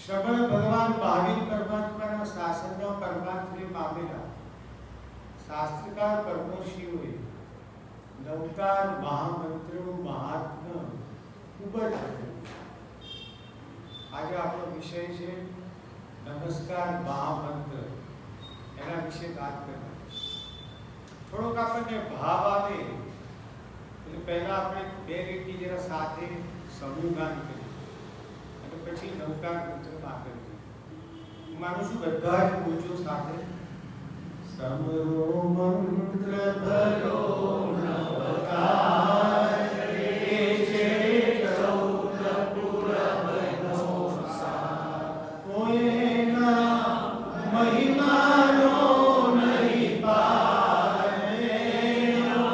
શ્રવણ ભગવાન મહાવીર પરમાત્માના શાસનનો પરમાર્થને પામેલા શાસ્ત્રકાર પરમર્ષિઓએ નવકાર મહામંત્રનું મહાત્મ્ય ખૂબ જ આપ્યું. આજે આપણો વિષય છે નમસ્કાર મહામંત્ર. એના વિશે વાત કરવાની. થોડોક આપણને ભાવ આવે એટલે પહેલા આપણે બે લીટી જરા સાથે સમૂહગાન કરીએ અને પછી નવકાર મંત્રમાં આગળ જઈએ. હું માનું છું બધા જ બોલજો સાથે. સમરો મંત્ર ભરો નવકાર રે છે ચૌદ પુરબનો સાર. કોઈના મહિમાનો નહીં પાર એનો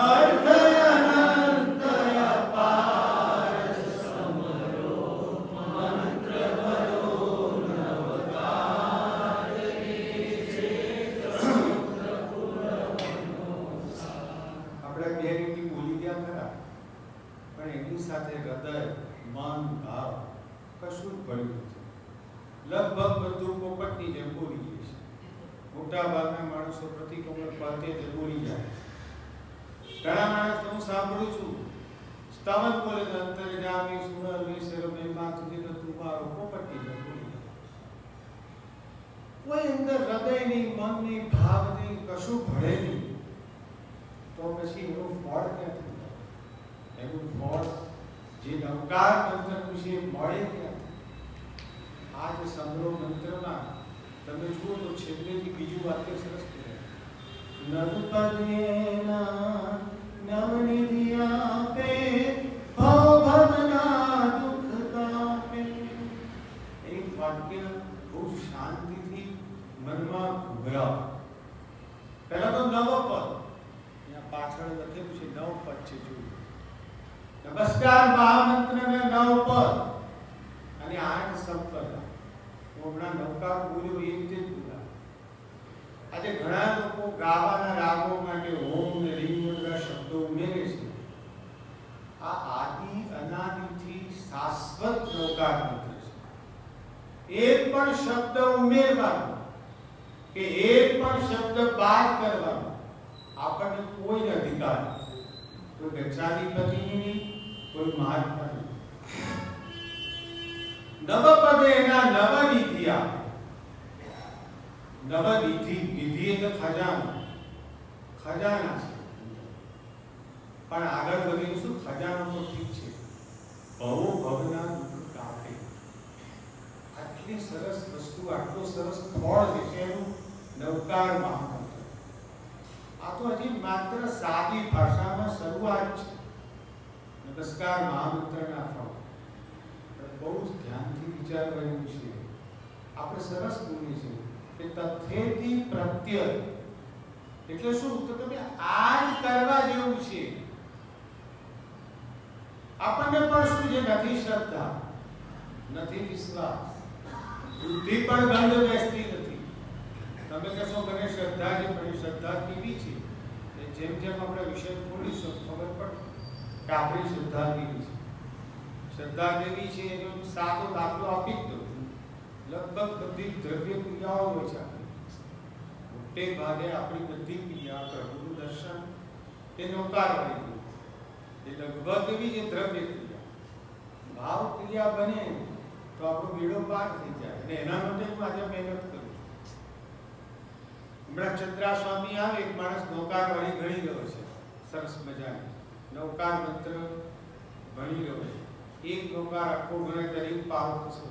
અર્થ અનંત અપાર. સમરો મંત્ર ભરો નવકાર રે છે ચૌદ પુરબનો સાર. આપણે બે રીતિ બોલી ગયા ખરા, પણ એની સાથે હૃદય, મન, ભાવ કશું જ ભળ્યું નથી. લગભગ બધું પોપટની જેમ બોલી જાય છે. મોટા ભાગના માણસો પ્રતિકોમળ પતે જ બોલી જાય. ઘણા માણસ તો હું સાંભળું છું સ્તવન બોલે અંતર્જામી સુનર વિસર મેમાં તુજે ન તું મારો, પોપટની જેમ બોલી જાય. કોઈ અંદર હૃદય નહીં, મન નહીં, ભાવ નહીં, કશું ભળે નહીં, તો પછી એનું ફળ ક્યાંથી મળે? એનું ફળ જે નવકાર મંત્ર વિશે મળે ક્યાંથી? આજ સમરો મંત્રમાં તમે જુઓ તો છેલ્લેથી બીજું વાક્ય સરસ છે. નવપદેના નવનિધિ આપે, ભવ ભવના દુઃખ કાપે. એક વાક્ય બહુ શાંતિથી મનમાં ઉભરાવ. પહેલા તો નવ પદ, અહીંયા પાછળ લખેલું છે નવ પદ છે. જોયું નમસ્કાર મહામંત્રને નવ પદ અને 8 સંપદ. હમણાં નવકાર બોલ્યો એ રીતે જ બોલા. આજે ઘણા લોકો ગાવાના રાગો માટે ઓમ ને રીમ વગેરે શબ્દો ઉમેરે છે. આ આદિ અનાદિથી શાશ્વત નવકાર મંત્ર છે. એક પણ શબ્દ ઉમેરવાનો કે એક પણ શબ્દ બાદ કરવાનો આપણને કોઈ અધિકાર નથી. કોઈ ગચ્છાધિપતિની, કોઈ મહાત્માની. નવપદેના નવનિધિ આપે. નવનિધિ, નિધિ એટલે ખજાનો, ખજાના છે. પણ આગળ વધીને શું ખજાનો તો ઠીક છે, ભવો ભવના દુઃખ કાપે. આટલી સરસ વસ્તુ, આટલો સરસ ફળ જે છે એનું નવકાર મહામંત્ર. આ તો હજી માત્ર સાદી ભાષામાં શરૂઆત છે નમસ્કાર મહામંત્રના ફળ. બહુ જ ધ્યાનથી વિચારવાનું છે. આપણે સરસ બોલીએ છીએ કે તથેતિ પ્રત્યય એટલે શું? તો તમે આ જ કરવા જેવું છે. આપણને પણ શું છે? નથી શ્રદ્ધા, નથી વિશ્વાસ, બુદ્ધિ પણ ગંધ બેસતી નથી. તમે કહેશો મને શ્રદ્ધા છે, પણ શ્રદ્ધા કેવી છે? જેમ જેમ આપણે વિષય ખોલીશું ખબર પડે કે આપણી શ્રદ્ધા કેવી છે. શ્રદ્ધા કેવી છે એનો સાદો દાખલો આપી જ દઉં. લગભગ બધી દ્રવ્ય ક્રિયાઓ હોય છે આપણી. મોટે ભાગે આપણી બધી ક્રિયા, પ્રભુનું દર્શન એ નૌકારવાળી ક્રિયા, એ લગભગ એવી છે દ્રવ્ય ક્રિયા. ભાવ ક્રિયા બને તો આપણો બેડો પાર થઈ જાય. અને એના માટે હું આજે મહેનત કરું છું. હમણાં ચંદ્રા સ્વામી આવે, એક માણસ નૌકારવાળી ભણી ગયો છે, સરસ મજાની નૌકાર મંત્ર ભણી ગયો છે. એક નૌકાર આખો ગણે ત્યારે એક પારો થશે.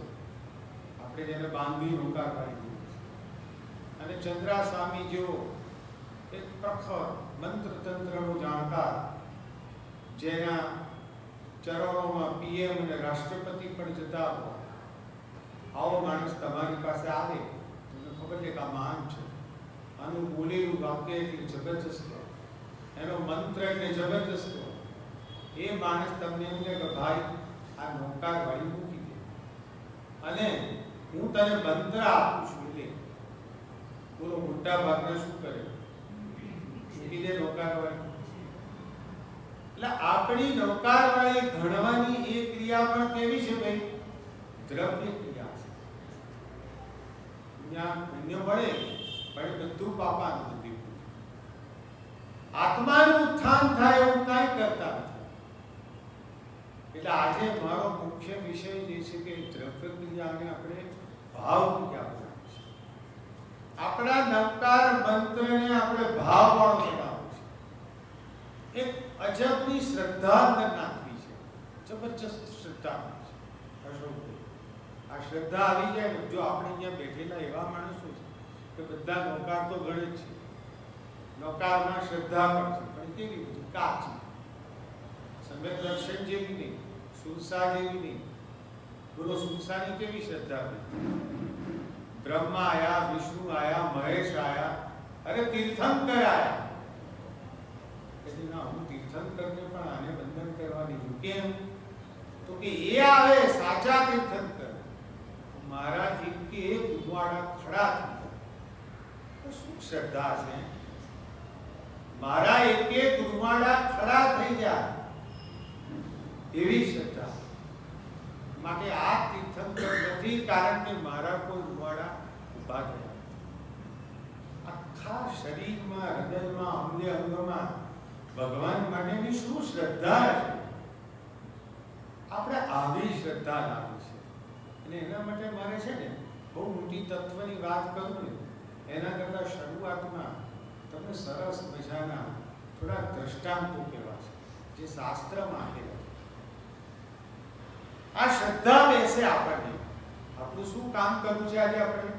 આપણે જેને બાંધી નૌકાર પાડી દીધું છે. અને ચંદ્રા સ્વામી જેવો એક પ્રખર મંત્ર તંત્રનો જાણકાર, જેના ચરણોમાં પીએમ અને રાષ્ટ્રપતિ પણ જતા હોય, આવો માણસ તમારી પાસે આવે, તમને ખબર છે કે આ મહાન છે. આનું બોલેલું વાક્ય એટલે જબરજસ્ત, એનો મંત્ર એટલે જબરજસ્ત. એ માણસ તમને એમ કે ભાઈ આ નૌકાર વાળી મૂકી દે અને હું તને મંત્ર આપું છું. એટલે બોલો મોટા ભાગના શું કરે? મૂકી દે નૌકાર વાળી. એટલે આપણી નૌકાર વાળી ઘડવાની એ ક્રિયા પણ કેવી છે ભાઈ? દ્રવ્ય ક્રિયા છે. ત્યાં પુણ્ય મળે પણ બધું પાપાનું બુદ્ધિ. આત્માનું ઉત્થાન થાય એવું કાંઈ કરતા નથી. એટલે આજે મારો મુખ્ય વિષય જે છે કે દ્રવ્ય ક્રિયાને આપણે ભાવ ક્રિયા બનાવવું છે. આપણા નવકાર મંત્રને આપણે ભાવવાળો બનાવવું છે. એક અજબની શ્રદ્ધા અંદર નાખવી છે, જબરજસ્ત શ્રદ્ધા છે. આ શ્રદ્ધા આવી જાય ને, જો આપણે અહીંયા બેઠેલા એવા માણસો છે કે બધા નૌકાર તો ગણે જ છે, નૌકારમાં શ્રદ્ધા પણ છે, પણ કેવી બધી કાચી, સમ્યક દર્શન જેવી નહીં, સુરસા જેવી નહીં. બોલો સુરસાની કેવી શ્રદ્ધા હતી? બ્રહ્મા આયા, વિષ્ણુ આયા, મહેશ આયા, અરે તીર્થંકર આયા. એટલે ના, હું તીર્થંકરને પણ આને વંદન કરવાની છું. કેમ? તો કે એ આવે સાચા તીર્થંકર, મારા એક કે એક ઉવાડા ખડા થઈ જાય. તો શું શ્રદ્ધા છે? મારા એક એક ઉવાડા ખડા થઈ જાય એવી શ્રદ્ધા. માટે આ તીર્થંકર નથી, કારણ કે મારા કોઈ રૂવાડા ઉભા થયા. આખા શરીરમાં, હૃદયમાં, અંગે અંગમાં ભગવાન માટેની શું શ્રદ્ધા છે. આપણે આવી શ્રદ્ધા લાવી છે. અને એના માટે મારે છે ને બહુ મોટી તત્વની વાત કરું ને એના કરતાં શરૂઆતમાં તમને સરસ મજાના થોડા દ્રષ્ટાંતો કહેવા છે જે શાસ્ત્રમાં આપેલા છે. આ શ્રદ્ધા બેસે આપણને. આપણું શું કામ કરવું છે આજે? આપણે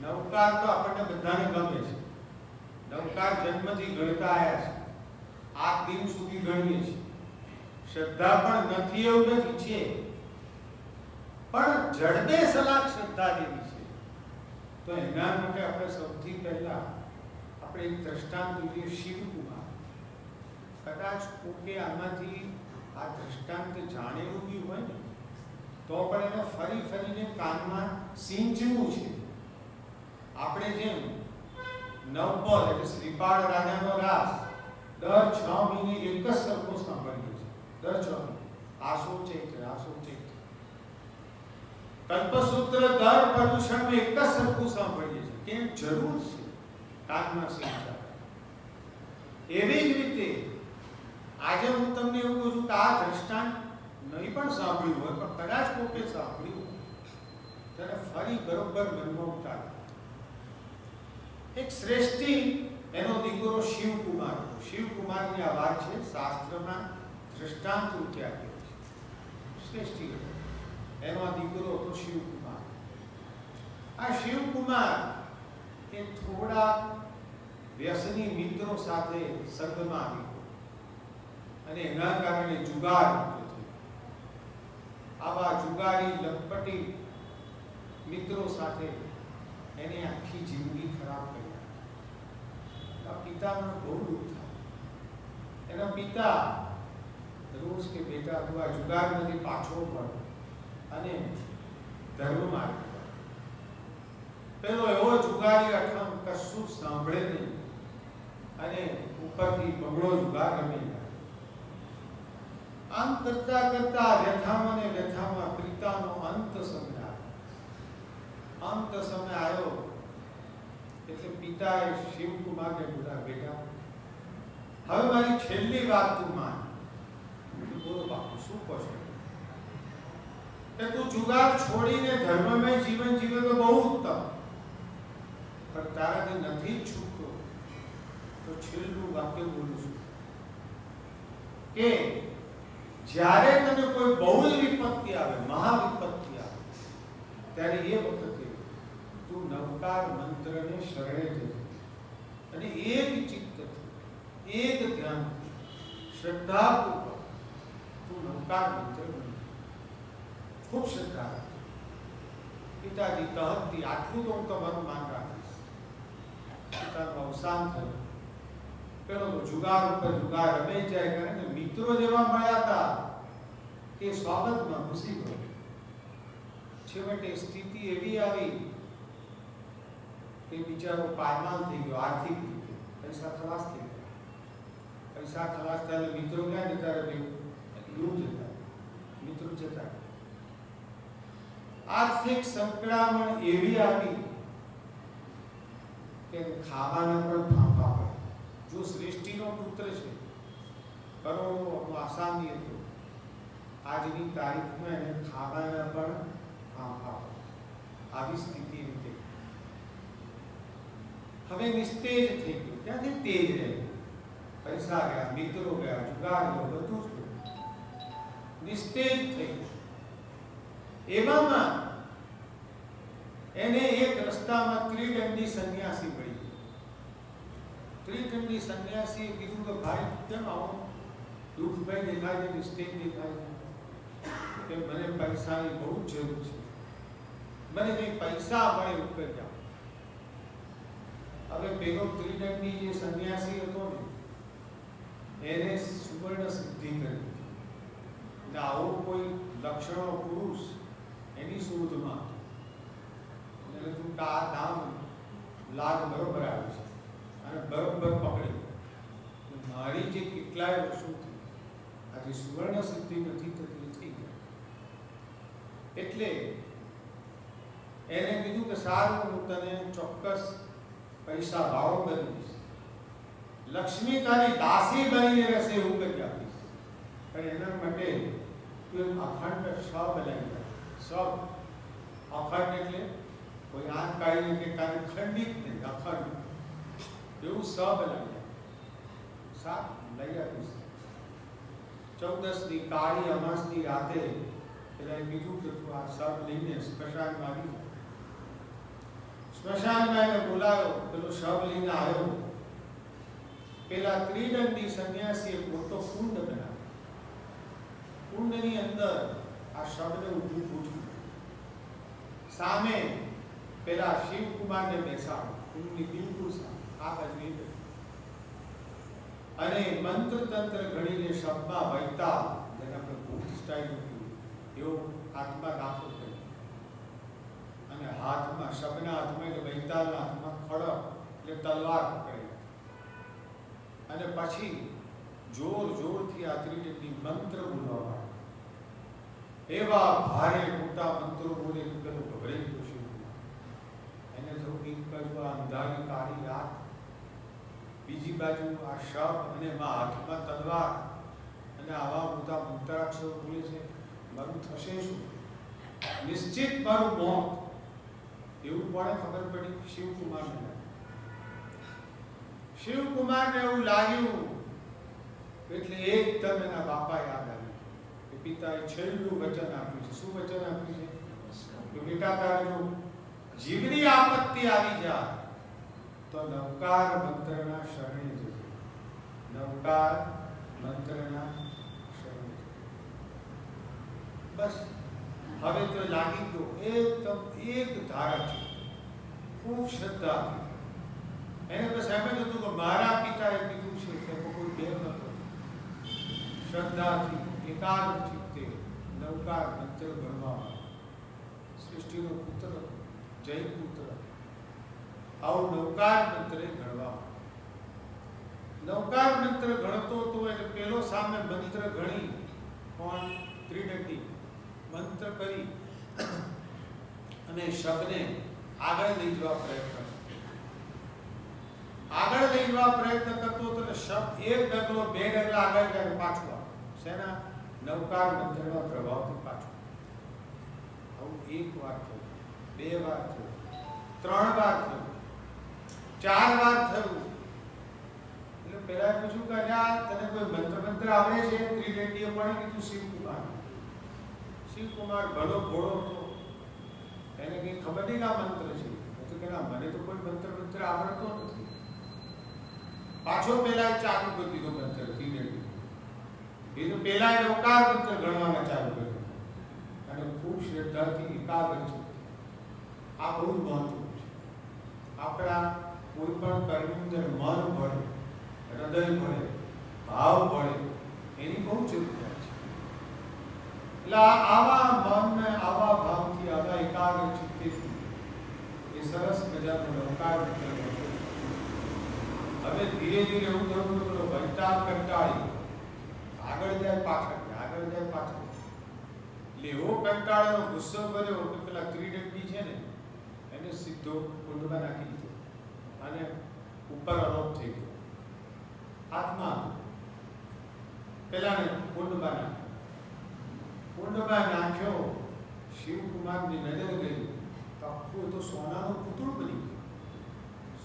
નવકાર તો આપણને બધાને ગમે છે. નવકાર જન્મથી ગણતા આવ્યા છે, આ દિન સુધી ગણીએ છીએ. શ્રદ્ધા પણ નથી એવું નથી, છે, પણ જડબે સલાક શ્રદ્ધા જેવી છે. તો એના માટે આપણે સૌથી પહેલા આપણે એક દ્રષ્ટાંત જોઈએ. શિવકુમાર. કદાચ કોકે આમાંથી આ દ્રષ્ટાંત જાણેલું બી હોય ને તો પણ એને ફરી ફરીને કાનમાં સિંચવું છે. આપણે જેમ નવપદ એટલે શ્રીપાળ રાજાનો રાસ દર 6 મહિને એક જ સરખો સાંભળીએ છીએ. દર 6 મહિને આસો ચૈત્ર, આસો ચૈત્ર. કલ્પસૂત્ર દર પર્યુષણમાં એક જ સરખું સાંભળીએ છીએ. કેમ? જરૂર છે કાનમાં સિંચવા. એવી જ રીતે આજે હું તમને એવું કહું છું કે આ દ્રષ્ટાંત નહીં પણ સાંભળ્યું હોય, પણ કદાચ કોકે સાંભળ્યું હોય વાણી બરોબર મનમાં ઉતારે. એક શ્રેષ્ઠી એનો દીકરો શિવકુમાર હતો. શિવકુમારની આ વાત છે શાસ્ત્રમાં દ્રષ્ટાંત રૂપે આપેલી છે. શ્રેષ્ઠી હતો, એનો આ દીકરો હતો શિવકુમાર. આ શિવકુમાર એ થોડા વ્યસની મિત્રો સાથે સંગમાં આવી ગયો અને એના કારણે જુગાર થયો. આવા જુગારી લંપટી મિત્રો સાથે એને આખી જિંદગી ખરાબ કરી. પિતાને બહુ દુઃખ થાય. એના પિતા રોજ કે બેટા તું આ જુગારમાંથી પાછો પડ અને ધર્મ માર્ગ. પેલો એવો જુગારી અઠમ કશું સાંભળે નહીં અને ઉપરથી બગડો જુગાર રમી જાય. આમ કરતા કરતા વ્યથામાં ને વ્યથામાં પિતાનો અંત સમય આવ્યો. અંત સમય આવ્યો એટલે પિતાએ શિવકુમારને બોલ્યા, બેટા હવે મારી છેલ્લી વાત તું માન. બોલો બાપુ શું કહો છો? કે તું જુગાર છોડીને ધર્મમય જીવન જીવે તો બહુ ઉત્તમ, પણ તારાથી નથી છૂટતો તો છેલ્લું વાક્ય બોલું છું કે જ્યારે તને કોઈ બહુ વિપત્તિ આવે, મહાવિપત્તિ આવે, ત્યારે એ વખતે તું નવકાર મંત્રને શરણે જજે અને એક ચિત્તથી એક ધ્યાનથી શ્રદ્ધાપૂર્વક તું નવકાર મંત્ર બોલ. ખૂબ શ્રદ્ધા રાખજો. પિતાજી તહતથી આટલું તો હું તમારું માન રાખીશ. પિતાનું અવસાન થયું. પેલો તો જુગાર ઉપર જુગાર રમે જાય, કારણ કે મિત્રો જેવા મળ્યા હતા કે સ્વાગતમાં ઘૂસી ગયો. છેવટે સ્થિતિ એવી આવી કે બિચારો પાયમાલ થઈ ગયો. આર્થિક રીતે પૈસા ખલાસ થઈ ગયા. પૈસા ખલાસ થયા મિત્રો ક્યાં જતા રહ્યું? દૂર જતા, મિત્રો જતા. આર્થિક સંકળામણ એવી આવી કે ખાવાના પણ ફાંફા પડે. જો શ્રેષ્ઠીનો પુત્ર છે, કરોડો આસામી હતો, આજની તારીખમાં એને ખાવાના પણ ફાંફા પડે. આવી સ્થિતિ રીતે હવે નિસ્તેજ થઈ ગયો. ત્યાંથી તેજ રહે. પૈસા ગયા, મિત્રો ગયા, જુગાર ગયો, બધું જ ગયું. નિસ્તેજ થઈ ગયો. એવામાં એને એક રસ્તામાં ત્રિદંડી સંન્યાસી મળી ગયો. ત્રિદંડી સંન્યાસીએ કીધું કે ભાઈ કેમ આવો દુઃખભાઈ દેખાય છે, નિસ્તેજ દેખાય છે? કે મને પૈસાની બહુ જ જરૂર છે, મને કંઈ પૈસા મળે ઉપર જાઓ. હવે પેલો ત્રિદંડી જે સંન્યાસી હતો ને, એને સુવર્ણ સિદ્ધિ કરી. એટલે આવો કોઈ લક્ષણો પુરુષ એની શોધમાં એટલે તું આ નામ લાગ બરોબર આવે છે અને બરોબર પકડી. મારી જે કેટલાય વર્ષોથી આજે સુવર્ણ સિદ્ધિ નથી થતી થઈ જાય. એટલે એને કીધું કે સારું, હું તને ચોક્કસ પૈસા ભાવ બનીશ, લક્ષ્મી તારી દાસી બનીને રહેશે એવું કરી આપીશ. પણ એના માટે તું અખંડ સબ લઈ જાય. સબ અખંડ એટલે કોઈ આંખ કાઢીને કે તારે ખંડિત નહીં, અખંડ એવું સબ લઈ જાય. સાત લઈ આપીશ. 14ની કાળી અમાસની રાતે એટલે કીધું કે તું આ સબ લઈને સ્મશાનમાં આવી જાય. સ્મશાનમાં એને બોલાયો. પેલો શબ લઈને આવ્યો. પેલા ત્રિદંડી સંન્યાસીએ મોટો કુંડ બનાવ્યો. કુંડની અંદર આ શબને ઊભું પૂછ્યું. સામે પેલા શિવકુમારને બેસાડો. કુંડની બિલકુલ સામે આ બાજુ અને મંત્ર તંત્ર ઘડીને શબમાં વૈતા, જેને આપણે બુદ્ધ સ્ટાઇલ એવો હાથમાં દાખલ કર્યો અને હાથમાં શબના હાથમાં એટલે વૈતાલના હાથમાં ખડક એટલે તલવાર પકડી અને પછી જોર જોરથી આ ત્રિદંડી મંત્ર બોલવા. એવા ભારે મોટા મંત્રો બોલે કે પેલો ગભરાઈ ગયો છે. એને થયું એક બાજુ આ અંધારી કાળી રાત, બીજી બાજુ આ શબ અને એમાં હાથમાં તલવાર અને આવા મોટા મંત્રાક્ષરો બોલે છે. મારું થશે શું? નિશ્ચિત મારું મોત. એવું કોને ખબર પડી? શિવકુમારને. શિવકુમારને એવું લાગ્યું એટલે એકદમ એના બાપા યાદ આવ્યું કે પિતાએ છેલ્લું વચન આપ્યું છે. શું વચન આપ્યું છે? કે બેટા તારે જો જીવની આપત્તિ આવી જાય તો નવકાર મંત્રના શરણે જજે. નવકાર મંત્રના શરણે. બસ હવે તો લાગી ગયો એકદમ એક ધારા છે. ખૂબ શ્રદ્ધા હતી એને. બસ એમ જ હતું કે મારા પિતાએ કીધું છે કે કોઈ બે નતો. શ્રદ્ધાથી એકાગ્ર ચિત્તે નવકાર મંત્ર ગણવામાં. સૃષ્ટિનો પુત્ર હતો, જૈન પુત્ર. આવું નવકાર મંત્ર ગણવામાં. નવકાર મંત્ર ગણતો હતો એટલે પેલો સામે મંત્ર ગણી કોણ? ત્રિદંડી મંત્ર કરી અને શબને આગળ લઈ જવા પ્રયત્ન કરતો હતો. શબ્દ એક ડગલો બે ડગલા આગળ જાય પાછું આવે. શેના? નવકાર મંત્રના પ્રભાવથી પાછું. આવું એક વાર થયું, બે વાર થયું, ત્રણ વાર થયું, ચાર વાર થયું. એટલે પેલા પૂછ્યું કે તને કોઈ મંત્ર આવડે છે? ત્રિદંડીએ પણ કીધું શિવકુમાર. શિવકુમાર ભલો ભોળો હતો, એને કઈ ખબર નહીં કે આ મંત્ર છે. તો કે ના, મને તો કોઈ મંત્ર આવડતો નથી. પાછો પેલા ચાલુ કરી દીધો મંત્ર ત્રિદંડી. એ તો પેલા નવકાર મંત્ર ગણવામાં ચાલુ કર્યો અને ખૂબ શ્રદ્ધાથી એકાગ્ર છે. આ બહુ મહત્વનું છે. આપણા કોઈ પણ કર્મની અંદર મન ભળે, હૃદય ભળે, ભાવ ભળે, એની બહુ જરૂરિયાત છે. એટલે આવા મનને આવા ભાવથી, આવા એકાગ્ર ચિત્તથી એ સરસ મજાનો નવકાર મંત્ર ગણતો. હવે ધીરે ધીરે એવું થયું કે કંટાળી આગળ જાય પાછળ, આગળ જાય પાછળ. એટલે એવો કંટાળેલો ગુસ્સો કર્યો કે પેલા ત્રિદંડી છે ને એને સીધો કુંડમાં નાખી દીધો અને ઉપર આરોપ થઈ ગયો. હાથમાં પેલાને કુંડમાં નાખ્યો. શિવકુમારની નજર ગઈ તો આખું તો સોનાનું પૂતળું બની ગયું.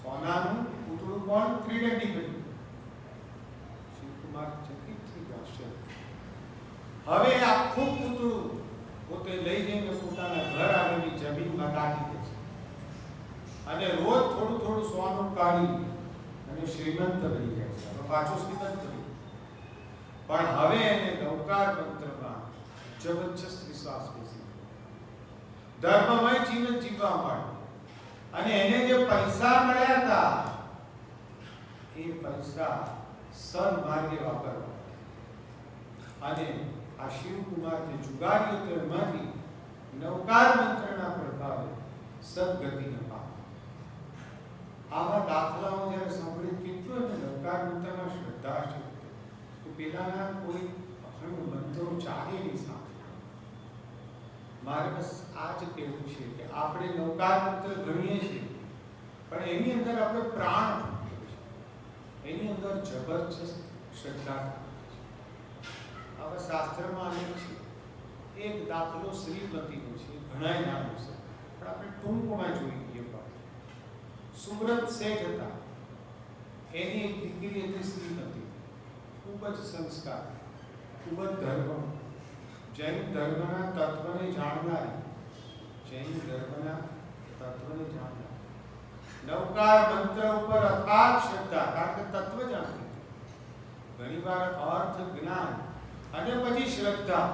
સોનાનું પૂતળું કોણ? ત્રિદંડી બની ગયું. શિવકુમાર ચકિત થઈ ગયા છે. હવે આખું પૂતળું પોતે લઈ જઈને પોતાના ઘર આગળની જમીનમાં કાઢી દે છે અને રોજ થોડું થોડું સોનું કાઢી અને શ્રીમંત બની જાય છે. હવે પાછો શ્રીમંત બની. પણ હવે એને નવકાર મંત્રમાં જબરજસ્ત વિશ્વાસ બેસી ગયો. ધર્મમય જીવન જીવવા માંડ્યો અને એને જે પૈસા મળ્યા હતા એ પૈસા સન્માર્ગે વાપરવા. અને આ શિવકુમાર જે જુગારી હતો એમાંથી નવકાર મંત્રના પ્રભાવે સદગતિને પામ્યો. આવા દાખલાઓ જ્યારે સાંભળી કેટલો એને નવકાર મંત્રમાં શ્રદ્ધા છે તો પેલાના કોઈ અખંડ મંત્રો ચાલે નહીં સાંભળે. મારે બસ આ જ કહેવું છે કે આપણે નવકાર મંત્ર ગણીએ છીએ પણ એની અંદર આપણે પ્રાણ એની અંદર જબરજસ્ત શ્રદ્ધા. હવે શાસ્ત્રમાં અનેક છે. એક દાખલો શ્રીમતીનો છે, ઘણા નામો છે પણ આપણે ટૂંકમાં જોઈ લઈએ. સુબ્રત શેઠ હતા, એની એક દીકરી હતી શ્રીમતી. ખૂબ જ સંસ્કાર, ખૂબ જ ધર્મ, જૈન ધર્મના તત્વને જાણનારી, નવકાર મંત્ર ઉપર અથાગ શ્રદ્ધા, કારણ કે તત્વ જાણતી હતી. ઘણીવાર અર્થ જ્ઞાન અને પછી શ્રદ્ધા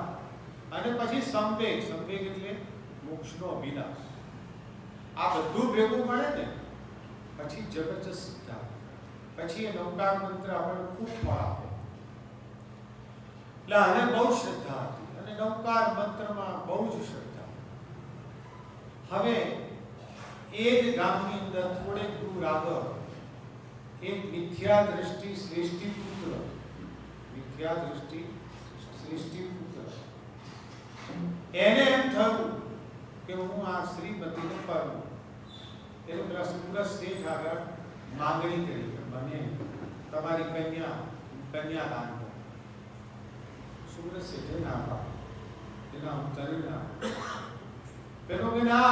અને પછી સંવેગ. સંવેગ એટલે મોક્ષનો અભિલાષ. આ બધું ભેગું મળે ને પછી જબરજસ્ત સિદ્ધા. પછી એ નવકાર મંત્ર આપણને ખૂબ ફળ આપે. એટલે આને બહુ શ્રદ્ધા હતી અને નવકાર મંત્રમાં બહુ જ શ્રદ્ધા. હવે એ જ ગામની અંદર થોડેક દૂર આગળ એક મિથ્યા દ્રષ્ટિ શ્રેષ્ઠી પુત્ર, એને એમ થયું કે હું આ શ્રીમતીને પરણું. એટલે પેલા સુરત શેઠ આગળ માંગણી કરી કે મને તમારી કન્યા દાન કરો. સુરત શેઠે ના પાડી. એના ઉત્તરે ના. પેલો કે ના,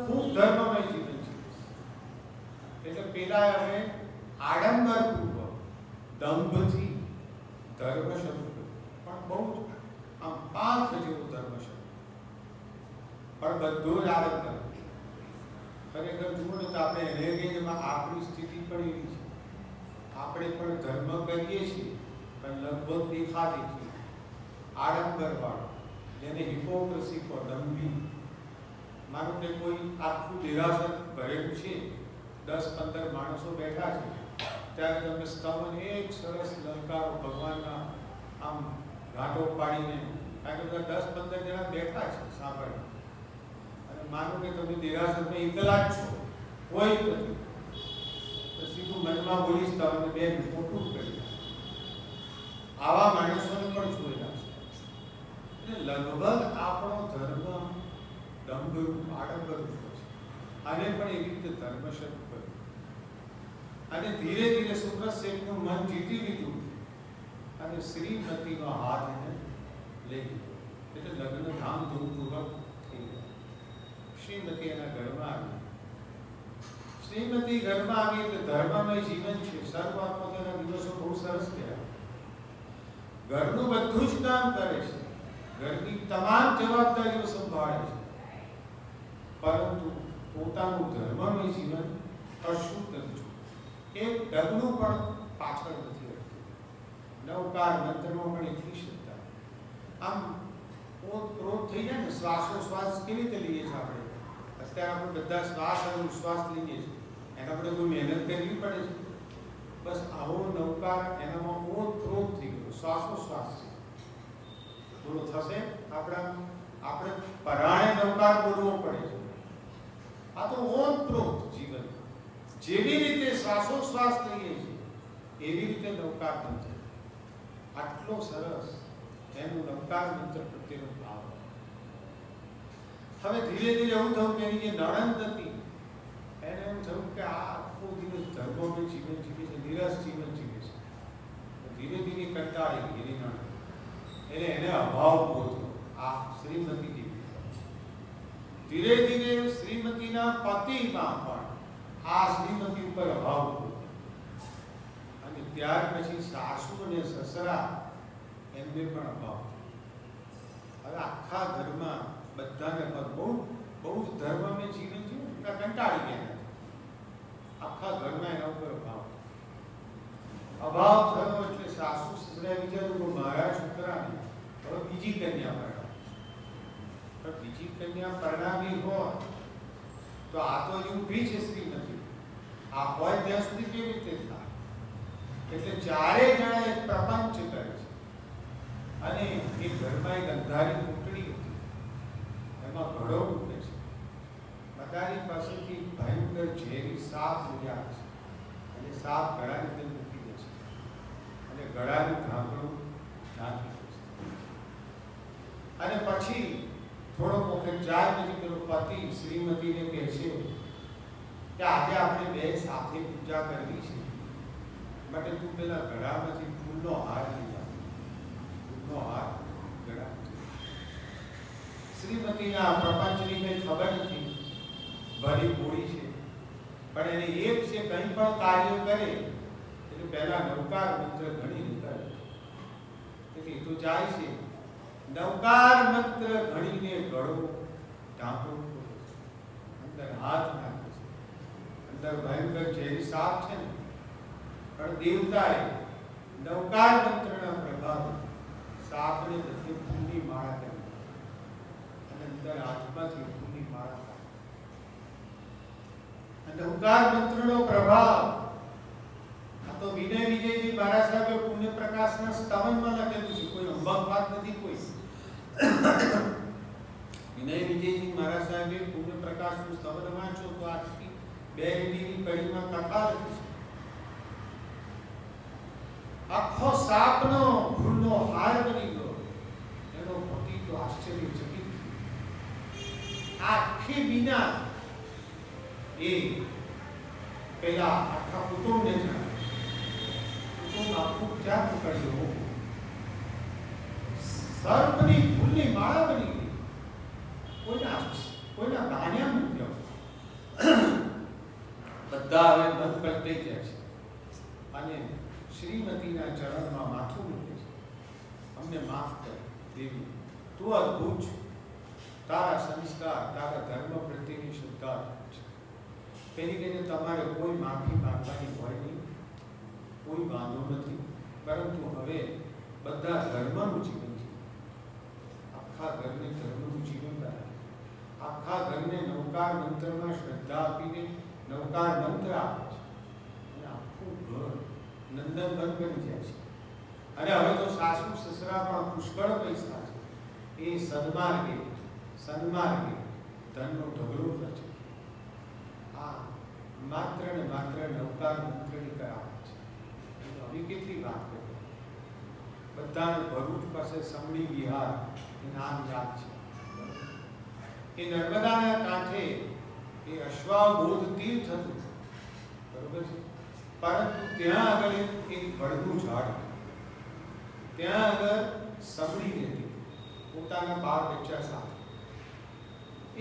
ખૂબ ધર્મમય જીવન પેલા હવે આડંબરપૂર્વક દંભથી ધર્મ શરૂ કર્યો, પણ બહુ જ આમ પાંખ જેવો ધર્મ શરૂ, પણ બધો જ આડંબર. ખરેખર જુઓ ને તો આપણે એને કહીએ આપણી સ્થિતિ પણ એવી છે. આપણે પણ ધર્મ કરીએ છીએ પણ લગભગ દેખાતી છીએ, આડંબરવાળો, જેને હિપોક્રેસી કહો, દંભી. માનો કે કોઈ આખું દેરાસર ભરેલું છે, 10-15 માણસો બેઠા છે, ત્યારે તમે સ્તવન એક સરસ લલકારો ભગવાનના આમ ઘાટો પાડીને, કારણ કે બધા 10-15 જણા બેઠા છે સાંભળવા, અને માનો કે તમે દેરાસરમાં એકલા જ છો, કોઈ નથી, તો સીધું મનમાં બોલી સ્તવન બે મોટું કરી. આવા માણસોને પણ જોયેલા છે. એટલે લગભગ આપણો ધર્મ દંભરૂપ, આડંબરરૂપ છે. આને પણ એવી રીતે ધર્મ શરૂ કર્યો, અને ધીરે ધીરે સુબ્રતશેઠનું મન જીતી લીધું, અને શ્રીમતીનો હાથ એને લઈ લીધો. એટલે લગ્ન ધામધૂમપૂર્વક થઈ ગયા. શ્રીમતી એના ઘરમાં આવી. શ્રીમતી ઘરમાં આવી એટલે ધર્મમય જીવન છે. શરૂઆતમાં તેના દિવસો બહુ સરસ ગયા. ઘરનું બધું જ કામ કરે છે, ઘરની તમામ જવાબદારીઓ સંભાળે છે, પરંતુ પોતાનું ધર્મમય જીવન અશુદ્ધ નથી. એક ડગલું પણ પાછળ નથી રહેતું. નવકાર મંત્રમાં પણ એટલી શ્રદ્ધા. આમ ક્રોધ થઈ જાય ને, શ્વાસોશ્વાસ કેવી રીતે લઈએ છીએ આપણે? અત્યારે આપણે બધા શ્વાસ અને ઉશ્વાસ લઈએ છીએ, એના આપણે કોઈ મહેનત કરવી પડે છે? બસ આવો નવકાર એનામાં ક્રોધ થઈ ગયો, શ્વાસોશ્વાસ છે. બોલો થશે? આપણે પરાણે નવકાર બોલવો પડે છે. આ તો ઓતપ્રોત જીવન. જેવી રીતે શ્વાસોશ્વાસ લઈએ છીએ એવી રીતે નવકાર મંત્ર. આટલો સરસ એનું નવકાર મંત્ર પ્રત્યેનો ભાવ. હવે ધીરે ધીરે એવું થયું કે એની જે નણંદ હતી એને એમ થયું કે આ આખો દિવસ ધર્મમય જીવન જીવે છે, નિરસ જીવન જીવે છે. ધીરે ધીરે કંટાળી ગઈ એની નણંદ. એને અભાવ ઉભો થયો આ શ્રીમતી જેવી. ધીરે ધીરે શ્રીમતીના પતિમાં પણ આ શ્રીમતી ઉપર અભાવ ઉભો થયો, અને ત્યાર પછી સાસુ અને સસરા એમને પણ અભાવ થયો. હવે આખા ઘરમાં બધાને બહુ જ ધર્મમય જીવન જીવ્યું, કંટાળી ગયા. આખા ઘરમાં એના ઉપર અભાવ થયો. એટલે સાસુ સસરાએ વિચાર્યું મારા છોકરાને હવે બીજી કન્યા પરણાવી. પણ બીજી કન્યા પરણાવી હોય તો આ તો ઊભી છે શ્રીમતી, આ હોય ત્યાં સુધી કેવી રીતે થાય? એટલે ચારે જણા એક પ્રપંચ કરે છે, અને એ ઘરમાં એક અંધારી કૂટડી હતી, એમાં ઘડો મૂકે છે. બધાની પાસેથી ભયંકર ઝેરી સાપ ઉડ્યા છે, અને સાપ ગળાની અંદર મૂકી દે છે, અને ગળાનું ઢાંકણું ઢાંકી દે છે. અને પછી થોડો વખત જાય પછી પેલો પતિ શ્રીમતીને કહે છે કે આજે આપણે બે સાથે પૂજા કરવી છે, માટે તું પેલા ગળામાંથી ફૂલનો હાર લઈ આવ. ફૂલનો હાર ગળામાંથી. શ્રીમતીના પ્રપંચની કંઈ ખબર નથી, ભરી પૂરી છે, પણ એને એક છે કંઈ પણ કાર્ય કરે એટલે પહેલા નવકાર મંત્ર ઘણી કરે. એટલે તો જાય છે, નવકાર મંત્ર ઘણીને ગળો ઢાંકણું ખોલે છે, અંદર હાથ નાખે છે. અંદર ભયંકર ઝેરી સાપ છે ને, પણ દેવતાએ નવકાર મંત્રના પ્રભાવ સાપને બધી ફૂલની માળા કરી, અને અંદર હાથમાંથી ફૂલની માળા કાઢી. નવકાર મંત્રનો પ્રભાવ આ તો વિનય વિજયજી મહારાજ સાહેબે પુણ્ય પ્રકાશના સ્તવનમાં લખેલું છે, કોઈ અંબક વાત નથી. કોઈ વિનય વિજયજી મહારાજ સાહેબે પુણ્ય પ્રકાશનું સ્તવન વાંચો તો આખી 2 લીટીની કડીમાં કથા લખી છે. આખો સાપનો ફૂલનો હાર બની ગયો. એનો પતિ તો આશ્ચર્યચકિત. આખી બીના એ પેલા આખા કુટુંબને જાણે, કુટુંબ આખું ક્યાં પકડ્યું, સર્પની ફૂલની માળા બની ગઈ. કોઈના ધાન્યા મૂક્યો. બધા હવે મન પલટાઈ જાય છે અને શ્રીમતીના ચરણમાં માથું મૂકે છે. અમને માફ કર દેવી, તું અદ્ભુત છે. તારા સંસ્કાર, તારા ધર્મ પ્રત્યેની શ્રદ્ધા છે. તેની કરીને તમારે કોઈ માફી માંગવાની હોય નહીં, કોઈ વાંધો નથી. પરંતુ હવે બધા ધર્મનું જીવન છે. આખા ઘરને ધર્મનું જીવન બનાવે. આખા ઘરને નવકાર મંત્રમાં શ્રદ્ધા આપીને નવકાર મંત્ર આપે છે અને આખું ઘર નંદનવન બની જાય છે. અને હવે તો સાસુ સસરા પણ પુષ્કળ પૈસા છે. એ સન્માર્ગે ધનનો ઢગલો રચે. આ માત્ર ને માત્ર નવકાર મંત્રની કરાવત છે. હવે કેટલી વાત કરીએ. બધાને ભરૂચ પાસે સમડી વિહાર એ નામ યાદ છે. એ નર્મદાના કાંઠે એ અશ્વાબોધ તીર્થ હતું, બરોબર છે. પરંતુ ત્યાં આગળ એક વડનું ઝાડ, ત્યાં આગળ સમડી રહેતી પોતાના બાળ બચ્ચા સાથે.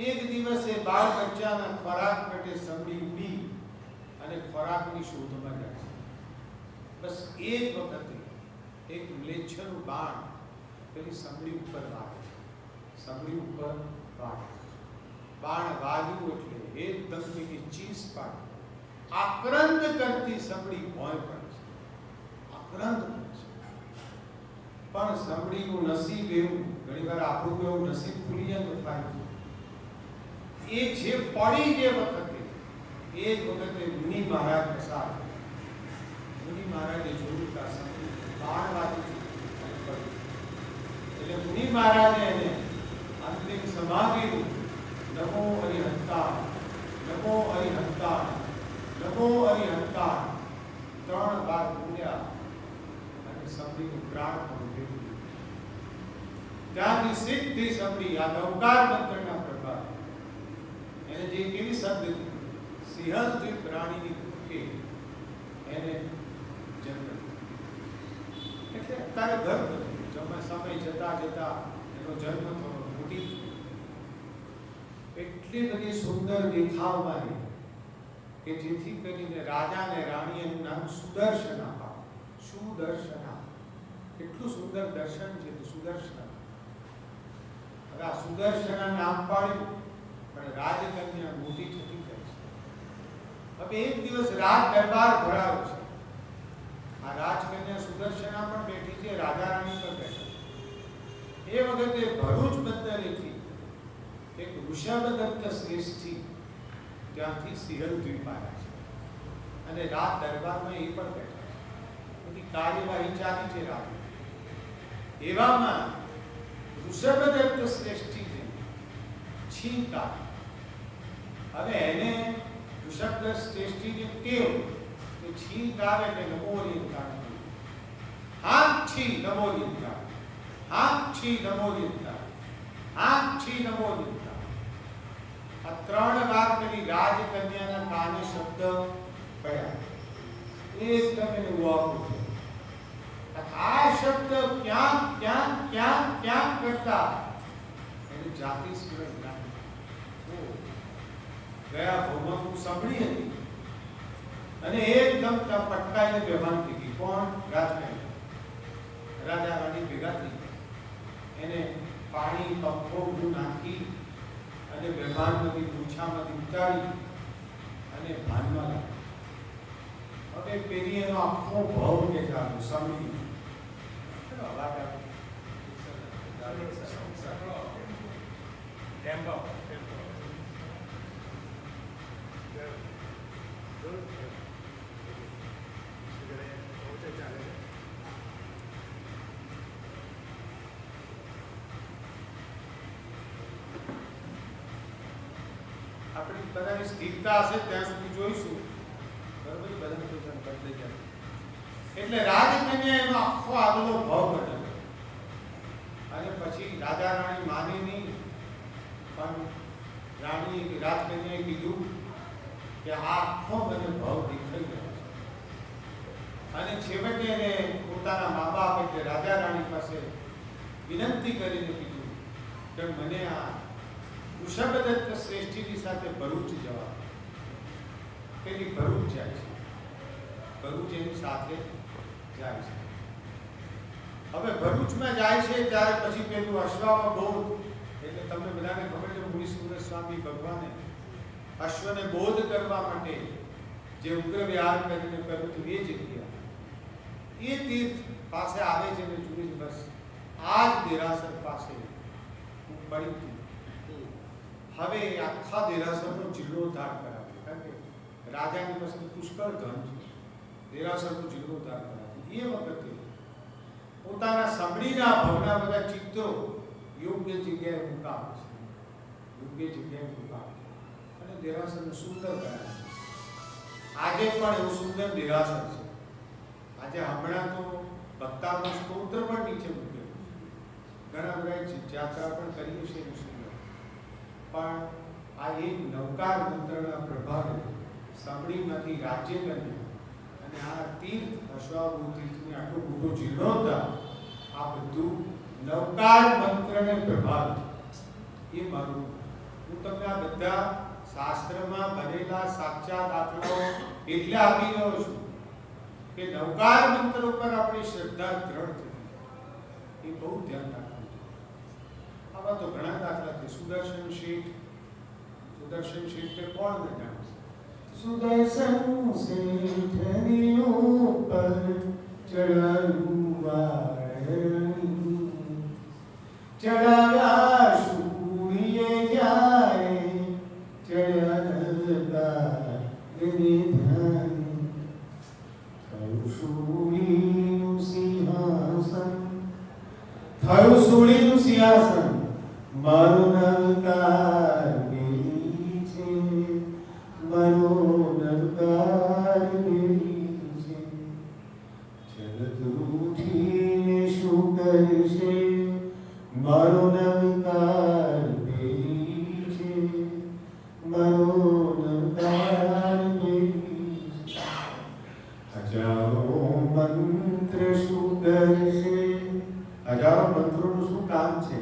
એક દિવસે બાળ બચ્ચાના ખોરાક માટે સમડી ઉડી અને ખોરાકની શોધમાં જાય છે. બસ એ જ વખતે એક મ્લેચ્છનું બાણ પેલી સમડી ઉપર વાગે. સમડી ઉપર વાગે. બાણ વાગ્યું એટલે એકદમ એની ચીસ પાડી. આક્રંદ કરતી સમડી ભોંય પડે છે. આક્રંદ કરે છે. પણ સમડીનું નસીબ એવું, ઘણી વાર આપણું એવું નસીબ ખુલી જાય તો થાય. એ જે પડી જે વખતે એ જ વખતે મુનિ મહારાજ પસાર. મુનિ મહારાજે જોયું કે આ સમડી બાણ વાગી એટલે મુનિ મહારાજે એને અંતિમ સમાધિનું નમો હરિહંતા, નમો હરિહંતા, નમો હરિહંતા 3 વાર બોલ્યા અને સમડીનું પ્રાણ પણ ઉઠી. ત્યાંથી સીધી સમડી આ નવકાર મંત્રના પ્રભાવ એને જે કેવી શબ્દ હતી, સિંહલ પ્રાણીની કુકે એને જન્મ એટલે અત્યારે ઘર બધું સમય જતા જતા એનો જન્મ થયો, મોટી એટલી બધી સુંદર દેખાવમાં કે જેથી કરીને રાજા અને રાણી એનું નામ સુદર્શન આપ્યું. સુદર્શના એટલું સુંદર દર્શન છે તો સુદર્શન. હવે આ સુદર્શના નામ પાડ્યું પણ રાજકન્યા મોટી થતી જાય છે. હવે એક દિવસ રાજ દરબાર ભરાયો છે. આ રાજકન્યા સુદર્શના પણ બેઠી છે, રાજા રાણી પણ બેઠા. એ વખતે ભરૂચ બંદરેથી એક ઋષભદત્ત શ્રેષ્ઠી ત્યાંથી સિંહલ દ્વીપ આવ્યા છે અને રાજ દરબારમાં એ પણ બેઠા છે. બધી કાર્યવાહી ચાલી છે રાજ. એવામાં ઋષભદત્ત શ્રેષ્ઠી છે છીંકા. હવે એને ઋષભદત્ત શ્રેષ્ઠીને ટેવ કે છીંક આવે એટલે નમો લીંકા, હાથ છી નમો લીંકા, હાથ છી નમો લીંકા, હાથ છી નમો લીંકા. આ 3 વાર પેલી રાજકન્યાના કાને શબ્દ પડ્યા. એકદમ એને ઉવાળું. આ શબ્દ ક્યાં ક્યાં ક્યાં ક્યાં કરતા એની જાતિ સ્મરણ જ્ઞાન. ગયા ભૂમાં હું સાંભળી હતી અને એકદમ પટકાઈને બેભાન થઈ ગઈ. કોણ? રાજકન્યા. રાજા રાણી ભેગા થઈ એને પાણી પંખો બધું નાખી અને બેભાનમાંથી મૂછામાંથી ઉતારી અને ભાનમાં લાવી. હવે પેલી એનો આખો ભાવ કે ચાલુ સાંભળી આપણી બધાની સ્થિરતા હશે ત્યાં સુધી જોઈશું. બરોબર, બધાને બદલાઈ જાય. એટલે રાજકન્યા એનો આખો આગલો ભાવ બદલ્યો અને પછી રાજા રાણી માને નહીં, પણ રાણી રાજકન્યાએ કીધું કે આ આખો મને ભાવ દેખાઈ ગયો છે. અને છેવટે એને પોતાના મા બાપ એટલે રાજા રાણી પાસે વિનંતી કરીને કીધું કે મને આ ઋષભદત્ત શ્રેષ્ઠીની સાથે ભરૂચ જવા. પેલી ભરૂચ જાય છે, ભરૂચ એની સાથે જાય છે. હવે ભરૂચમાં જાય છે ત્યારે પછી પેલું અશ્વાવબોધ, એટલે તમને બધાને ખબર છે મુનિ સુંદર સ્વામી ભગવાને અશ્વને બોધ કરવા માટે જે ઉગ્ર વિહાર કરીને કર્યું હતું એ જગ્યા, એ તીર્થ પાસે આવે છે ને જુએ છે બસ આ જ દેરાસર પાસે હું પડી હતી. હવે આખા દેરાસરનો જિલ્લો ઉદ્ધાર કરાવે, કારણ કે રાજાની પાસે પુષ્કળ ધન છે, દેરાસરનો જિલ્લો ઉદ્ધાર કરાવે. એ વખતે પોતાના સમડીના ભવના બધા ચિત્રો યોગ્ય જગ્યાએ મુકાવે છે, યોગ્ય જગ્યાએ મુકાવે અને દેરાસરને સુંદર બનાવે. આજે પણ એવું સુંદર દેરાસર છે. આજે હમણાં તો ભક્તાનું સ્તોત્ર પણ નીચે મૂકેલું છે, ઘણા બધા યાત્રા પણ કરીએ છીએ એનું સુંદર. પણ આ એક નવકાર મંત્રના પ્રભાવે સમડીમાંથી રાજ્ય કર્યું અને આ તીર્થ અશ્વાવબોધ તીર્થને આટલો મોટો જિલ્લો હતા. આ બધું નવકાર મંત્રને પ્રભાવિત. એ મારું, હું તમને આ બધા શાસ્ત્રમાં બનેલા સાચા દાખલાઓ એટલે આપી રહ્યો છું કે નવકાર મંત્ર ઉપર આપણી શ્રદ્ધા દ્રઢ થતી જાય. એ બહુ ધ્યાન રાખવું. આવા તો ઘણા દાખલા છે. સુદર્શન શેઠ કોણ ન જાણે? સુદર્શન શેઠની ઉપર ચડાયું વારણી, ચડાવ્યા શૂળીએ જ્યારે ચડ્યા નલકારને ધ્યાન, થયું શૂળીનું સિંહાસન, થયું શૂળીનું સિંહાસન, મારું નલકાર મેલી છે, મારું નલકાર મેલી છે. જગત ઉઠીને શું કરશે, મારું નલકાર મેલી છે, મારું નલકાર મેલી છે. હજારો મંત્ર શું કરશે, હજારો મંત્રોનું શું કામ છે?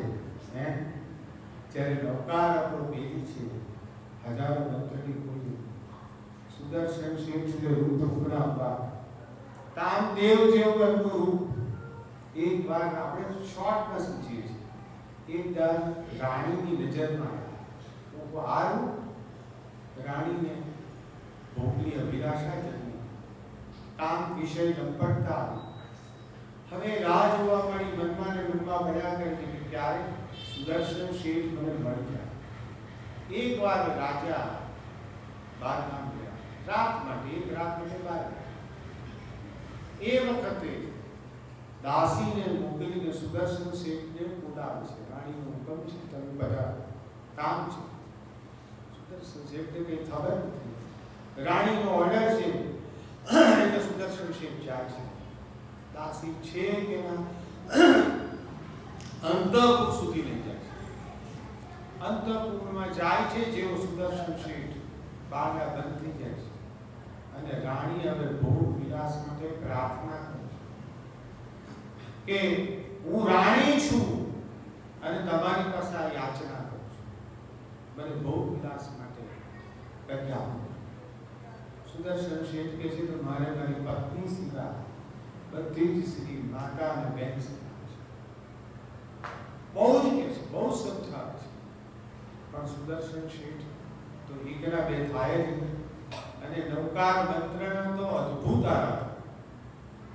જ્યારે નવકાર આપણો બેલી છે, હજારો મંત્રની કોઈ સુદર્શન શેઠ રૂદ્રના અંબા કામદેવ જેવું એમનું રૂપ. એક વાર આપણે શોર્ટમાં સમજીએ છીએ. એક દર રાણીની નજરમાં આવ્યા. હારું રાણીને ભોગની અભિલાષા જન્મી, કામ વિષય લંપટતા આવી. હવે રાહ જોવા મળી, મનમાં ને મનમાં પડ્યા કરી કે ક્યારે સુદર્શન શેઠ મને મળી જાય. એક વાર રાજા બહાર ગામ ગયા રાત માટે, એક રાત માટે બહાર ગયા. એ વખતે દાસીને મોકલીને સુદર્શન શેઠને બોલાવે છે. રાણીનો હુકમ છે, તમે બધા કામ છે. સુદર્શન શેઠને કંઈ ખબર નથી, રાણીનો ઓર્ડર છે એટલે સુદર્શન શેઠ જાય છે. દાસી છે કે ના અંતઃપુર સુધી લઈ જાય છે. અંતઃપુરમાં જાય છે, જેવો સુદર્શન શેઠ બારણા બંધ થઈ જાય છે અને રાણી હવે ભોગ વિલાસ માટે પ્રાર્થના કરે છે કે હું રાણી છું અને તમારી પાસે આ યાચના કરું છું, મને ભોગ વિલાસ માટે કરી આપો. સુદર્શન શેઠ કહે છે તો મારે મારી પત્ની સિવાય બધી જ સ્ત્રી, માતા અને બહેન સિવાય છે. બહુ જ કહે છે, બહુ સમજાવે છે. પણ સુદર્શન શેઠ તો એકલા બે થાય જ નહીં. અને નવકાર મંત્રનો તો અદ્ભુત આરાધ,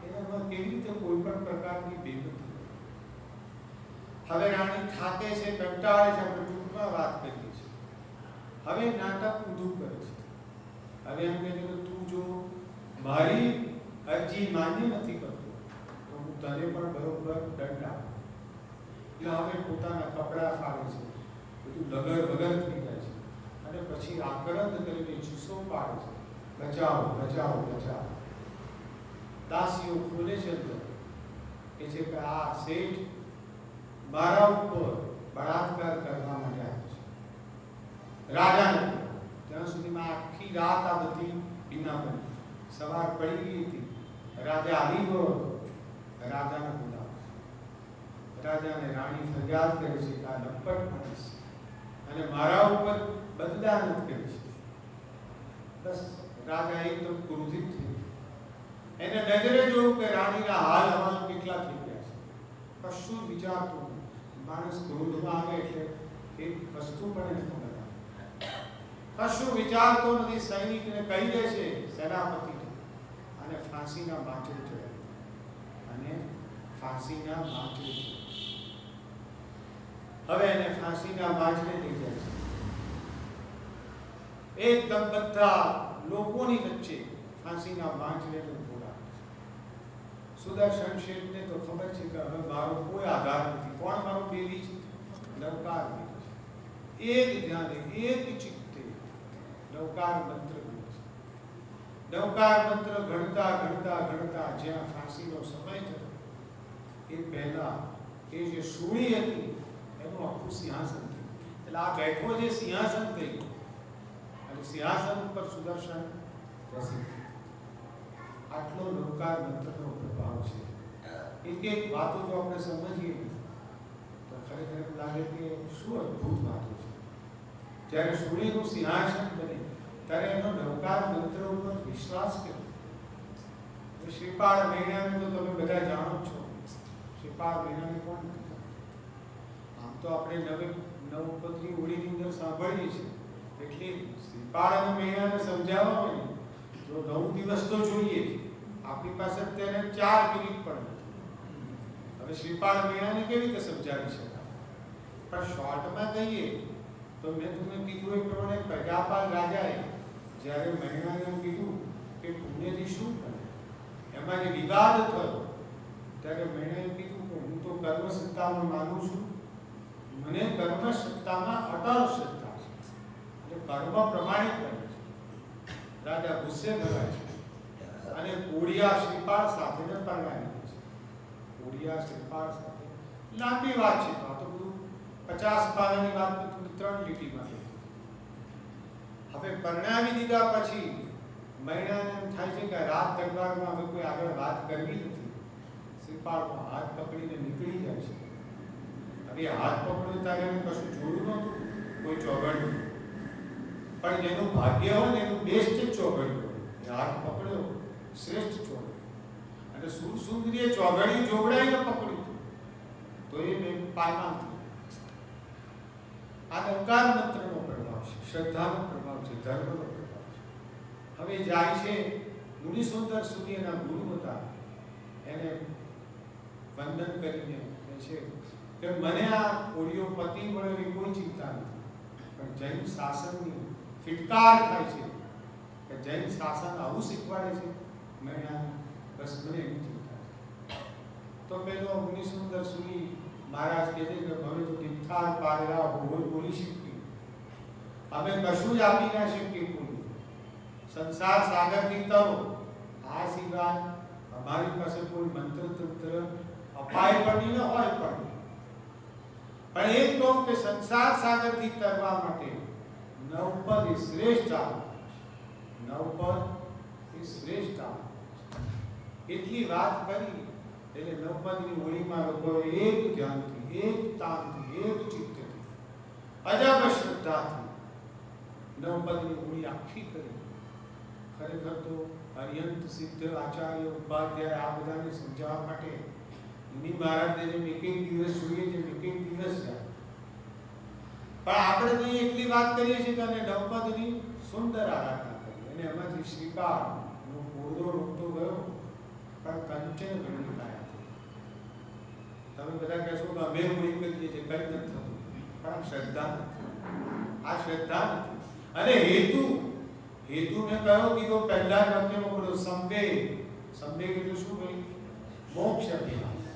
એનામાં કેવી રીતે કોઈ પણ પ્રકારની બેગતી. હવે રાણી થાકે છે, કંટાળે છે, આપણે ટૂંકમાં વાત કરીએ છીએ. હવે નાટક ઊંધું કરે છે. હવે એમ કહે છે કે તું જો મારી અરજી માન્ય નથી કરતો તો હું તને પણ બરોબર દંડ આપું. એટલે હવે પોતાના કપડાં ફાડે છે, બધું લગર વગર થઈ જાય છે અને પછી આક્રંદ કરીને ચીસો પાડે છે, બચાવો બચાવો બચાવો. દાસીઓ ખોલે છે અંદર, કે છે કે આ શેઠ મારા ઉપર બળાત્કાર કરવા માટે આવ્યો છે, રાજાને. ત્યાં સુધીમાં આખી રાત આ બધી બીના બની. સવાર પડી ગઈ હતી, રાજા આવી ગયો હતો. રાજાને બોલાવે છે. રાજાને રાણી ફરિયાદ કરે છે કે આ લંપટ માણસ અને મારા ઉપર બદદાનત કરી છે. બસ રાજા એકદમ ક્રોધિત થઈ એને નજરે જોયું કે રાણીના હાલ હવાલ કેટલા થઈ ગયા છે. કશું વિચારતો માણસ ક્રોધમાં આવે એટલે એક વસ્તુ પણ એને ખબર આવે. કશું વિચારતો નથી. સૈનિકને કહી દે છે સેનાપતિને અને ફાંસીના માંચડે ચડાવી અને ફાંસીના માંચડે હવે એને ફાંસીના માંચડે લઈ જાય છે. એકદમ બધા લોકોની વચ્ચે ફાંસીના માંચડે બોલાવે છે. સુદર્શન શેઠને તો ખબર છે કે હવે મારો કોઈ આધાર નથી. કોણ મારો બેલી છે? નવકાર બેલી છે. એક ધ્યાને એક ચિત્તે નવકાર મંત્ર ગણે છે. નવકાર મંત્ર ગણતા ગણતા ગણતા જ્યાં ફાંસીનો સમય થયો એ પહેલા એ જે સૂળી હતી એનું આખું સિંહાસન થયું. એટલે આ બેઠો જે સિંહાસન થયું અને સિંહાસન ઉપર સુદર્શન બેસી ગયો. આટલો નવકાર મંત્રનો પ્રભાવ છે. એક એક વાતો જો આપણે સમજીએ તો ખરેખર એમ લાગે કે શું અદ્ભુત વાતો છે. જ્યારે સૂર્યનું સિંહાસન બને ત્યારે એનો નવકાર મંત્ર ઉપર વિશ્વાસ કર્યો. શ્રીપાળ મહિનાને તો તમે બધા જાણો છો. શ્રીપાળ મહિનાને કોણ નથી? આમ તો આપણે નવપત્ની ઓળીની અંદર સાંભળીએ છીએ. એટલે શ્રીપાળ મહિનાને સમજાવવા હોય તો 9 દિવસ તો જોઈએ. આપણી પાસે અત્યારે 4 મિનિટ પણ નથી. હવે શ્રીપાળ મહિનાને કેવી રીતે સમજાવી શકાય? પણ શોર્ટમાં કહીએ તો મેં તમને કીધું એ પ્રમાણે પ્રજાપાલ રાજાએ જ્યારે મહિનાને કીધું કે પુણ્યથી શું કરે, એમાં જે વિવાદ થયો ત્યારે મહિનાએ કીધું કે હું તો કર્મ સત્તામાં માનું છું. મને કર્મ સત્તામાં અટલ શ્રદ્ધા છે. એટલે કર્મ પ્રમાણિત બને છે. રાજા ગુસ્સે ભરાય છે અને કોડિયા શ્રીપાળ સાથે પરણાવી દે છે. કોડિયા શ્રીપાળ સાથે લાંબી વાત છે. તો આ તો બધું 50 પાનાની વાત 3 લીટીમાં છે. હવે પરણાવી દીધા પછી મહિનાને એમ થાય છે કે રાત દરબારમાં હવે કોઈ આગળ વાત કરવી નથી. શ્રીપાળનો હાથ પકડીને નીકળી જાય છે. હવે હાથ પકડ્યો ત્યારે એને કશું જોયું નહોતું, કોઈ ચોગડિયું. પણ જેનું ભાગ્ય હોય ને એનું બેસ્ટ ચોગડિયું હોય. એ હાથ પકડ્યો શ્રેષ્ઠ ચોગડિયું. અને સુરસુંદરીએ ચોગડિયું જોવડાઈને પકડ્યું તો એ બે પાયમાન થયું. આ નવકાર મંત્રનો પ્રભાવ છે, શ્રદ્ધાનો પ્રભાવ છે, ધર્મનો પ્રભાવ છે. હવે જાય છે મુનિસુંદર સુધી એના ગુરુ હતા એને વંદન કરીને કહે છે કે મને આ કોળીઓ પતિ મળે એવી કોઈ ચિંતા નથી, પણ જૈન શાસનની ફિટકાર થાય છે કે જૈન શાસન આવું શીખવાડે છે મહિનાને, બસ મને એવી ચિંતા છે. તો પેલો મુનિસુંદર સુધી મહારાજ કહે છે કે હવે તો તિથાર પારેલા બોલી શકીએ, અમે કશું જ આપી ના શકીએ. કોઈ સંસાર સાગરથી તરો આ સિવાય અમારી પાસે કોઈ મંત્ર તંત્ર અપાય પણ ન હોય. પણ એક કહું કે સંસાર સાગરથી તરવા માટે નવપદ એ શ્રેષ્ઠ આવે. નવપદ એ શ્રેષ્ઠ આવે. એટલી વાત કરી એટલે નવપદની હોળીમાં લોકો એક ધ્યાનથી, એક તાનથી, એક ચિત્તથી, અજબ શ્રદ્ધાથી નવપદની હોળી આખી કરી. ખરેખર તો અર્યંત સિદ્ધ આચાર્ય ઉપાધ્યાય આ બધાને સમજાવવા માટે મુનિ મહારાજને જેમ એક દિવસ જોઈએ છે, એક દિવસ જાય. પણ આપણે તો એટલી વાત કરીએ છીએ કે નવપદની સુંદર આરાધના કરી અને એમાંથી શ્રીપાળનો કોરડો રોકતો ગયો પણ કંચન ઘણી કાયા થઈ. તમે બધા કહેશો કે અમે હોળી કરીએ છીએ, કંઈ નથી થતું. પણ શ્રદ્ધા નથી. આ શ્રદ્ધા નથી. અને હેતુ મેં કહ્યો કીધો પહેલા જ વાક્યમાં બોલો સંવેગ. સંવેગ એટલે શું ભાઈ? મોક્ષ અભિલાષ.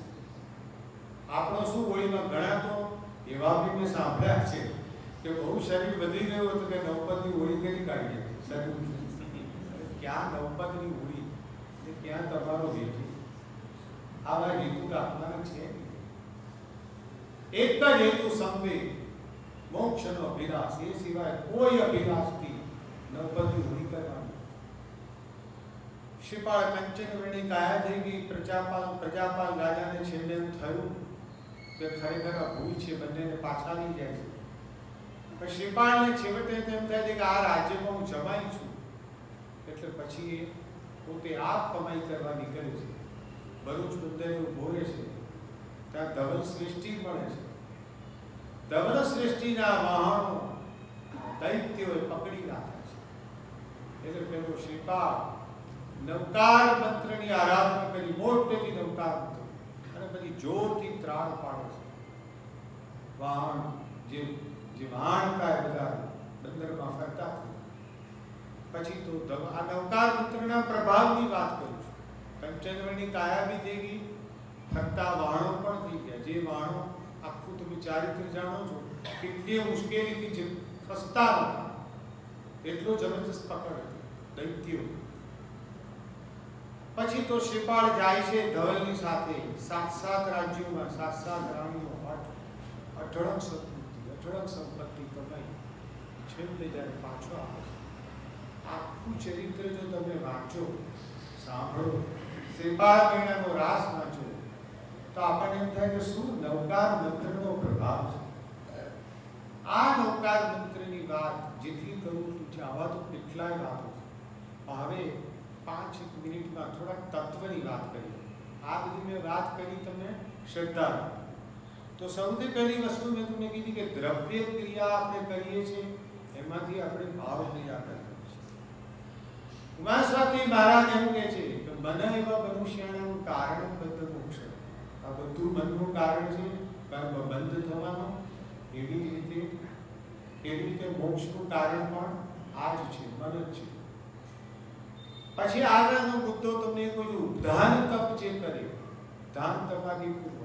આપણો શું હોળીમાં ઘણા તો એવા બી મેં સાંભળ્યા છે કે બહુ શરીર વધી ગયું હતું કે નવપદની હોળી કરી કાઢી શરીર. ક્યાં નવપદની હોળી કે ક્યાં તમારો હેતુ? આવા હેતુ રાખવાના છે. એક જ હેતુ સંવેગ, મોક્ષનો અભિલાષ. એ સિવાય કોઈ અભિલાષથી નવપદની હોળી કરવાની. શ્રીપાળ કંચનવર્ણી કાયા થઈ ગઈ. પ્રજાપાલ રાજાને છેલ્લે એમ થયું કે ખરેખર આ ભૂલ છે, બંનેને પાછા લઈ જાય છે. પણ શ્રીપાળને છેવટે તેમ થાય છે કે આ રાજ્યમાં હું જમાઈ છું એટલે પછી એ પોતે આપ કમાઈ કરવા નીકળે છે. ભરૂચ બંદરે ઊભો રહે છે, ત્યાં ધવલ શ્રેષ્ઠી મળે છે. ધવલ શ્રેષ્ઠીના વાહનો દૈત્યોએ પકડી રાખે છે. એટલે પેલો શ્રીપાદ નવકાર મંત્રની આરાધના કરી, મોટેથી નવકાર મંત્ર, અને પછી જોરથી ત્રાણ પાડે છે. વાહન જે વાહન હતા એ બધા બંદરમાં ફરતા થયા. પછી તો આ નવકાર મંત્રના પ્રભાવની વાત કરું છું. કંચનવર્ણની કાયા બી થઈ ગઈ, ફરતા વાહનો પણ થઈ ગયા. જે વાહનો આખું તમે ચારિત્ર જાણો છો, કેટલી મુશ્કેલીથી ખસતા હતા, એટલો જબરજસ્ત પકડ હતી દૈત્યો. પછી તો શ્રીપાળ જાય છે ધવલની સાથે, 7 રાજ્યોમાં 7 રાણીઓ, અઢળક સંપત્તિ કમાઈ. છેલ્લે જ્યારે પાછો આવે છે, આખું ચરિત્ર જો તમે વાંચો, સાંભળો, શ્રીપાદ મહિનાનો રાસ વાંચો, તો આપણને એમ થાય કે શું નવકાર મંત્રનો પ્રભાવ છે. આ નવકાર મંત્રની વાત જેટલી કરું છું, આવા તો કેટલાય વાતો છે. હવે 5 મિનિટમાં થોડાક તત્વની વાત કરીએ. આ બધી મેં વાત કરી તમને શ્રદ્ધા. તો સૌથી પહેલી વસ્તુ મેં તમને કીધી કે દ્રવ્ય ક્રિયા આપણે કરીએ છીએ, એમાંથી આપણે ભાવ ક્રિયા કરીએ છીએ. ઉમા સ્વામી મહારાજ એમ કહે છે કે મન એવા મનુષ્યનું કારણ બંધ મોક્ષ. આ બધું મનનું કારણ છે, કર્મ બંધ થવાનો. એવી રીતે મોક્ષનું કારણ પણ આ જ છે, મન જ છે. પછી આગળનો મુદ્દો તમને કોઈ ઉદ્ધાન તપ જે કરે, ધાન તપાદી પૂર્વ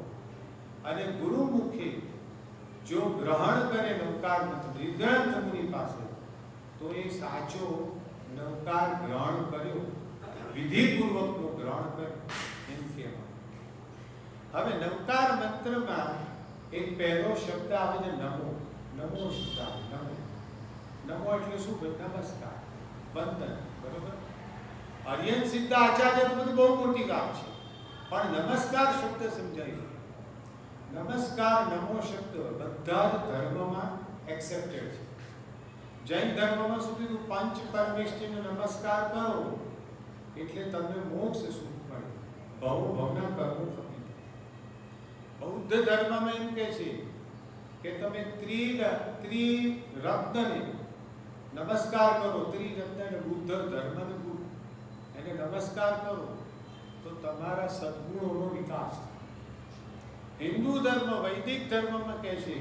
અને ગુરુમુખે જો ગ્રહણ કરે નવકાર મંત્ર નિર્ગ્રંથ મુનિ પાસે, તો એ સાચો નવકાર ગ્રહણ કર્યો, વિધિપૂર્વકનો ગ્રહણ કર્યો એમ કહેવાય. હવે નવકાર મંત્રમાં એક પહેલો શબ્દ આવે છે નમો. નમો શબ્દ આવે. નમો એટલે શું? નમસ્કાર, વંદન. બરોબર? આર્યન સિદ્ધ આચાર્ય તો બધી બહુ મોટી વાત છે, પણ નમસ્કાર શબ્દ સમજાય. નમસ્કાર, નમો શબ્દ બધા જ ધર્મમાં એક્સેપ્ટેડ છે. જૈન ધર્મમાં શું કીધું? પંચ પરમેષ્ઠીને નમસ્કાર કરો એટલે તમને મોક્ષ સુખ મળે, ભવના કર્મો ખપી જાય. બૌદ્ધ ધર્મમાં એમ કહે છે કે તમે ત્રિરત્નને નમસ્કાર કરો. ત્રિરત્નને બુદ્ધ ધર્મને ગુરુ, એને નમસ્કાર કરો તો તમારા સદ્ગુણોનો વિકાસ થાય. હિન્દુ ધર્મ, વૈદિક ધર્મમાં કહે છે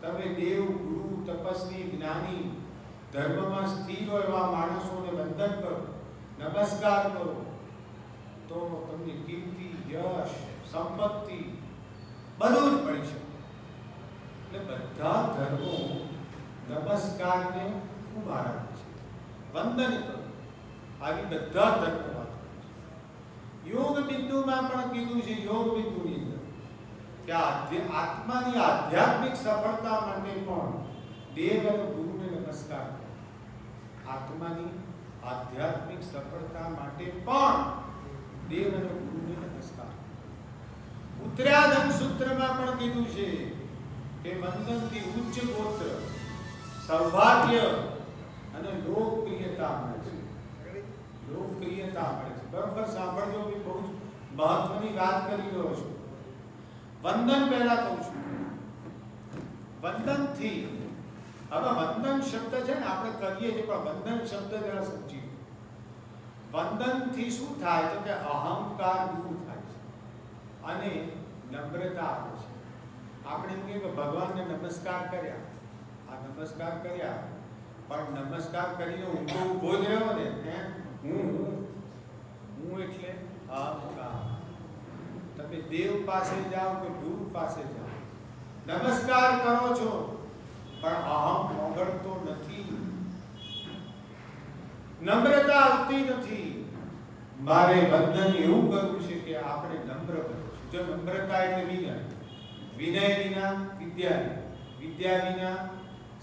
તમે દેવ, ગુરુ, તપસ્વી, જ્ઞાની, ધર્મમાં સ્થિર હોય એવા માણસોને વંદન કરો, નમસ્કાર કરો, તો તમને કીર્તિ, યશ, સંપત્તિ બધું જ મળી શકે. એટલે બધા ધર્મો નમસ્કારને ખૂબ આરાધે છે, વંદન કરો. આવી બધા ધર્મો વાત કરે છે. યોગ બિંદુમાં પણ કીધું છે, યોગ બિંદુની અંદર કે આત્માની આધ્યાત્મિક સફળતા માટે પણ દેવ અને ગુરુને નમસ્કાર કરો. આત્માની આધ્યાત્મિક સફળતા માટે પણ દેવ અને ગુરુને નમસ્કાર. ઉત્તરાધમ સૂત્રમાં પણ કીધું છે કે વંદનથી ઉચ્ચ ગોત્ર, સૌભાગ્ય અને લોકપ્રિયતા મળે છે. લોકપ્રિયતા મળે છે. બરોબર? સાંભળજો, બી બહુ મહત્વની વાત કરી રહ્યો છું. વંદન પહેલા કહું છું. વંદનથી, હવે વંદન શબ્દ છે ને આપણે કરીએ છીએ, પણ વંદન શબ્દ જરા સમજી. વંદનથી શું થાય તો કે અહંકાર દૂર થાય છે અને નમ્રતા આવે છે. આપણે એમ કહીએ કે ભગવાનને નમસ્કાર કર્યા, આ નમસ્કાર કર્યા, પણ નમસ્કાર કરીને હું તો ઊભો જ રહ્યો ને, હું એટલે અહંકાર. તમે દેવ પાસે જાઓ કે ગુરુ પાસે જાઓ, નમસ્કાર કરો છો પણ અહમ ઓગળતો નથી, નમ્રતા આવતી નથી. મારે વંદન એવું કરવું છે કે આપણે નમ્ર બનવું છે. જો નમ્રતા એટલે વિનય, વિનય વિના વિદ્યા નહીં, વિદ્યા વિના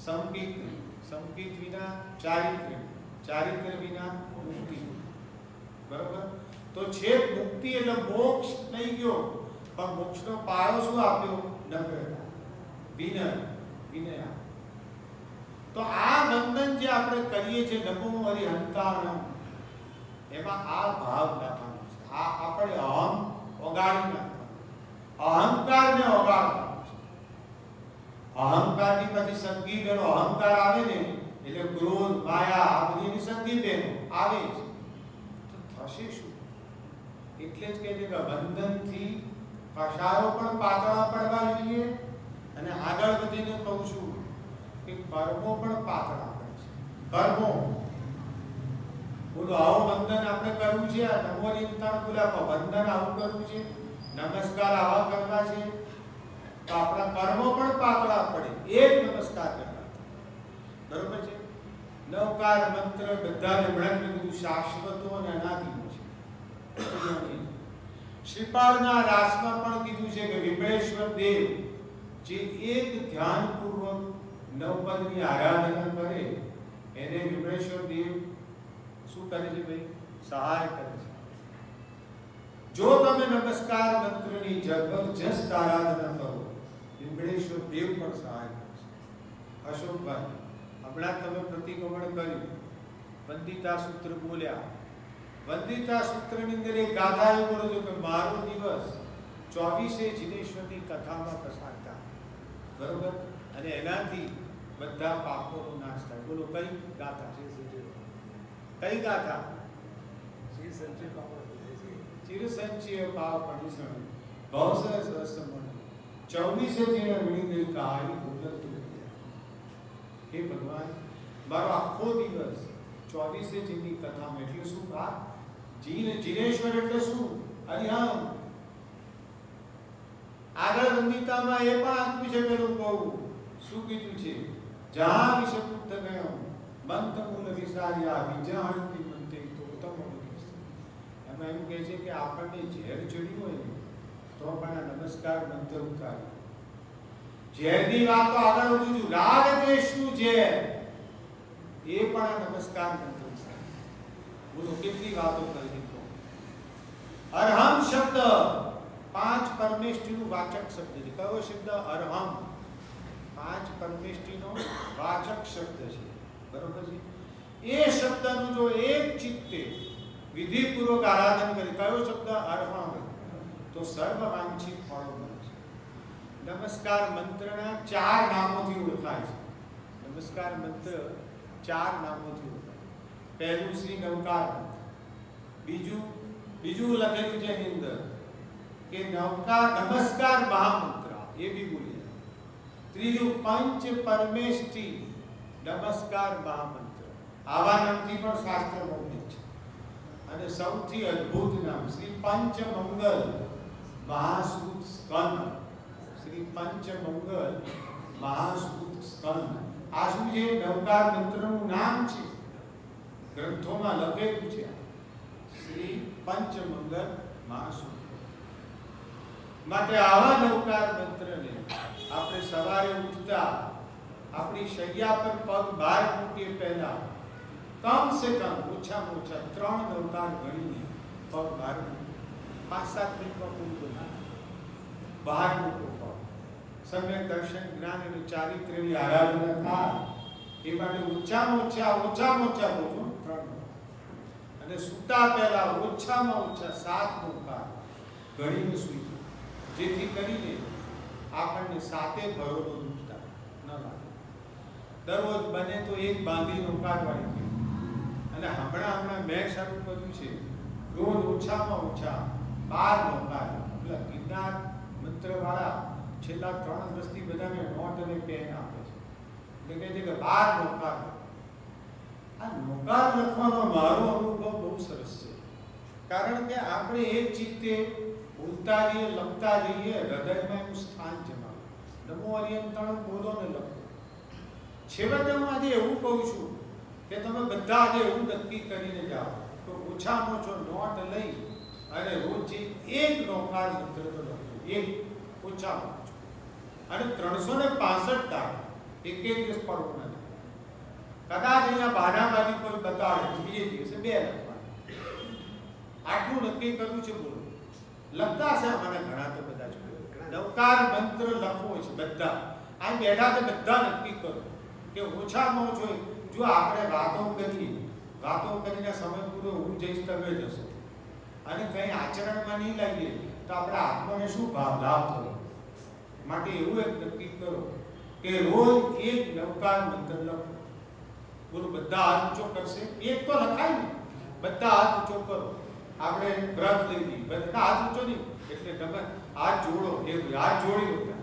સંકિત નહીં, સંકિત વિના ચારિત્ર્ય, ચારિત્ર્ય વિના મુક્તિ. બરોબર? તો છે મુક્તિ એટલે મોક્ષ નહીં ગયો, પણ મોક્ષનો પાયો શું આપ્યો? નમ્રતા, વિનય, વિનય. તો આ વંદન જે આપણે કરીએ છીએ, નમો હરિહંતાણમ, એમાં આ ભાવ લાવવાનો છે. આ આપણે અહમ ઓગાળી નાખવાનો, અહંકારને ઓગાળવાનો છે. અહંકારની પછી સંગીત એનો અહંકાર આવે ને એટલે ક્રોધ, માયા આ બધી સંગીત એનો આવે છે. તો થશે શું? એટલે જ કહે છે કે બંધનથી કશાયો પણ પાતળા પડવા જોઈએ. અને આગળ વધીને કહું છું કે કર્મો પણ પાતળા પડે છે. કર્મો બોલો, આવું વંદન આપણે કરવું છે, આ નમોની તાણ બોલાવો વંદન આવું કરવું છે, નમસ્કાર આવા કરવા છે, તો આપણા કર્મો પણ પાતળા પડે. એ જ નમસ્કાર કરવા, બરોબર છે. નવકાર મંત્ર બધાને મળીને બધું શાશ્વતો અને અનાદિનું છે. શ્રીપાદના રાસમાં પણ કીધું છે કે વિમળેશ્વર દેવ જે એક ધ્યાનપૂર્વક નવપદની આરાધના કરે એને વિમળેશ્વર દેવ શું કરે છે ભાઈ? સહાય કરે છે. જો તમે નમસ્કાર મંત્રની જબરજસ્ત આરાધના કરો, વિમળેશ્વર દેવ પણ સહાય કરે છે. અશોકભાઈ, હમણાં તમે પ્રતિક્રમણ કર્યું, વંદિતા સૂત્ર બોલ્યા. વંદિતા સૂત્રની અંદર એક ગાથા એવું બોલો છો કે મારો દિવસ 24 જિનેશ્વરની કથામાં પસાર થાય, બરોબર, અને એનાથી બધા પાપોનો નાશ થાય. બોલો કઈ ગાથા? કઈ ગાથા? ચિરસંચય પાપ અણિસણ ભવસ સહસ્રમણ 24 જીને વીણી ગઈ કાળી ભૂલત તુલ્યા. હે ભગવાન, મારો આખો દિવસ 24 જીની કથામાં, એટલે શું? આ જીનેશ્વર એટલે શું? હરિહમ. આગળ વંદિતામાં એ પણ આપ્યું છે. પેલું કહું શું કીધું છે? જહાં વિષપુત્ત ગયો મંત મૂલ વિસાર્યા વિજાણતી મંતે તો ઉત્તમ અવધિ. એમાં એમ કહે છે કે આપણને ઝેર ચડ્યું હોય ને તો પણ આ નમસ્કાર મંત્ર ઉતારે. ઝેરની વાત તો આગળ વધુ છું, રાગ દ્વેષનું ઝેર એ પણ આ નમસ્કાર મંત્ર ઉતારે. બોલો કેટલી વાતો કરી દીધો. અરહમ શબ્દ 5 પરમેષ્ઠીનું વાચક શબ્દ છે. કયો શબ્દ? અરહમ. 5 પરમેષ્ઠીનો વાચક શબ્દ છે, બરોબર છે. એ શબ્દનું જો એક ચિત્તે વિધિપૂર્વક આરાધન કરે, કયો શબ્દ? અરહમ, તો સર્વ વાંછિત ફળો મળે છે. નમસ્કાર મંત્રના 4 નામોથી ઓળખાય છે. નમસ્કાર મંત્ર 4 નામોથી ઓળખાય. પહેલું શ્રી નવકાર મંત્ર, બીજું લખેલું છે એની અંદર કે નમસ્કાર મહામંત્ર, એ બી બોલીએ. ત્રીજું પંચ પરમેષ્ઠી નમસ્કાર મહામંત્ર, આવા નામથી પણ શાસ્ત્ર વર્ણિત છે. અને સૌથી અદ્ભુત નામ શ્રી પંચમંગલ મહાસૂત સ્કંદ. શ્રી પંચમંગલ મહાસૂત સ્કંદ. આ શું છે? નવકાર મંત્રનું નામ છે, ગ્રંથોમાં લખેલું છે. શ્રી પંચમંગલ મહાસૂત. માટે આવા નવકાર મંત્રને આપણે સવારે ઉઠતા આપણી શૈયા પર પગ બહાર મૂકીએ પહેલા કમ સે કમ ઓછામાં ઓછા 3 નવકાર ગણીને પગ બહાર મૂકો. 5-7 મિનિટમાં પૂરું બના બહાર મૂકો પગ. સમ્યક દર્શન જ્ઞાન અને ચારિત્ર્યની આરાધના થાય એ માટે ઓછામાં ઓછા બોલો 3. અને સૂતા પહેલા ઓછામાં ઓછા 7 નવકાર ગણીને સૂઈ, જેથી કરીને આપણને 7 ભરોનો દુખતા ન લાગે. દરરોજ બને તો એક બાંધી નૌકારવાળી છે. અને હમણાં મેં શરૂ કર્યું છે રોજ ઓછામાં ઓછા 12 નૌકાર. પેલા ગિરનાર મંત્રવાળા છેલ્લા 3 વર્ષથી બધાને નોટ અને પેન આપે છે. એટલે કહે છે કે 12 નૌકાર. આ નૌકાર લખવાનો મારો અનુભવ બહુ સરસ છે. કારણ કે આપણે એક ચિત્તે બોલતા જઈએ, લખતા જઈએ, હૃદયમાં એનું સ્થાન જમાવો. નમો અરિયંતણ બોલો ને લખો. છેવટે હું આજે એવું કહું છું કે તમે બધા આજે એવું નક્કી કરીને જાઓ તો ઓછામાં ઓછો નોટ લઈ અને રોજ એક નૌકાર મંત્ર તો લખો, એક ઓછામાં ઓછો. અને 365 દાડા એક દિવસ પડવો નથી. કદાચ અહીંયા બારાબાજી કોઈ બતાડે બીજે દિવસે 2 લખવાના. આટલું નક્કી કરવું છે. બોલો લખતા છે મને ઘણા તો બધા જ નવકાર મંત્ર લખવો છે બધા. આ બેઠા તો બધા નક્કી કરો કે ઓછામાં ઓછો જો આપણે વાતો કરીએ વાતો કરીને સમય પૂરો હું જઈશ તમે જશો અને કંઈ આચરણમાં નહીં લાગીએ તો આપણા આત્માને શું લાભ થયો? માટે એવું એક નક્કી કરો કે રોજ એક નવકાર મંત્ર લખો. બોલો, બધા હાથ ઊંચો કરશે? એક તો લખાય ને, બધા હાથ ઊંચો કરો. આપણે વ્રત લઈ લઈએ, બધા હાથ ઊંચો નહીં એટલે તમે હાથ જોડો. એ હાથ જોડી લો.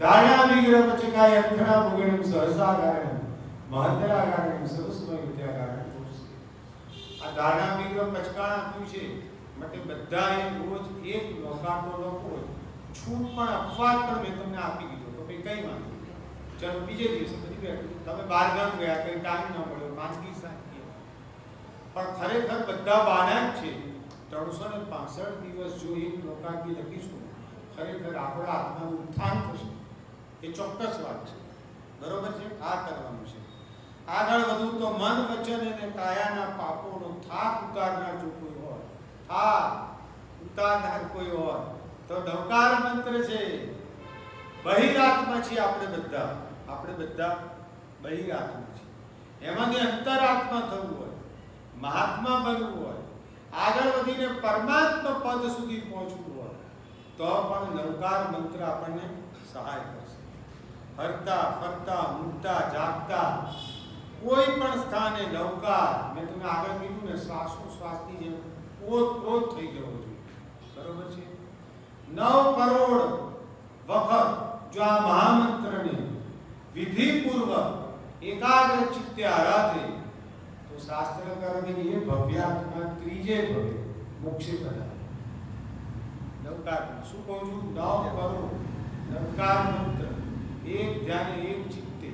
ધારણા વિગ્રહ પચકાય અંતરા મુગણમ સહસાકારણમ મહંતરાકારણમ સવસ્મય વિદ્યાકારણમ. આ ધારણા વિગ્રહ પચકાણા આપ્યું છે માટે બધાએ રોજ એક નવકારનો લખો. છૂટ પણ અપવાદ પણ મેં તમને આપી દીધો તો ભાઈ કઈ વાંધો. ચલો બીજે દિવસે બધી બેઠું તમે બહાર ગામ ગયા, કઈ ટાઈમ ન મળ્યો, માંદગી સાચી, પણ ખરેખર બધા બાના જ છે. 365 દિવસ જો એક નવકાર લખીશું ખરેખર આપણા આત્માનું ઉત્થાન થશે. એ ચોક્કસ વાત છે. બરોબર છે? આ કરવાનું છે. આગળ વધુ તો મન વચન અને કાયાના પાપોનો થાક ઉતારનાર જો કોઈ હોય, થાક ઉતારનાર કોઈ હોય તો નવકાર મંત્ર છે. બહિરાત્મા છે આપણે બધા બહિરાત્મા છે. એમાંથી અંતરાત્મા થવું હોય, મહાત્મા બનવું હોય, આગળ વધીને પરમાત્મા પદ સુધી પહોંચવું હોય તો પણ નવકાર મંત્ર આપણને સહાય કરશે. હરતા ફરતા ઊંઘતા જાગતા કોઈ પણ સ્થાને નવકાર, મેં તમને આગળ કીધું ને, શ્વાસોશ્વાસની જેમ ઓતપ્રોત થઈ જવો જોઈએ. બરોબર છે? 9 કરોડ વખત જો આ મહામંત્રને વિધિપૂર્વક એકાગ્ર ચિત્તે આરાધે તો શાસ્ત્રકારો કે એ ભવ્યાત્મા ત્રીજે ભવે મોક્ષે પધારે. નવકાર શું કહું છું? 9 કરોડ નવકાર મંત્ર એક ધ્યાને એક ચિત્તે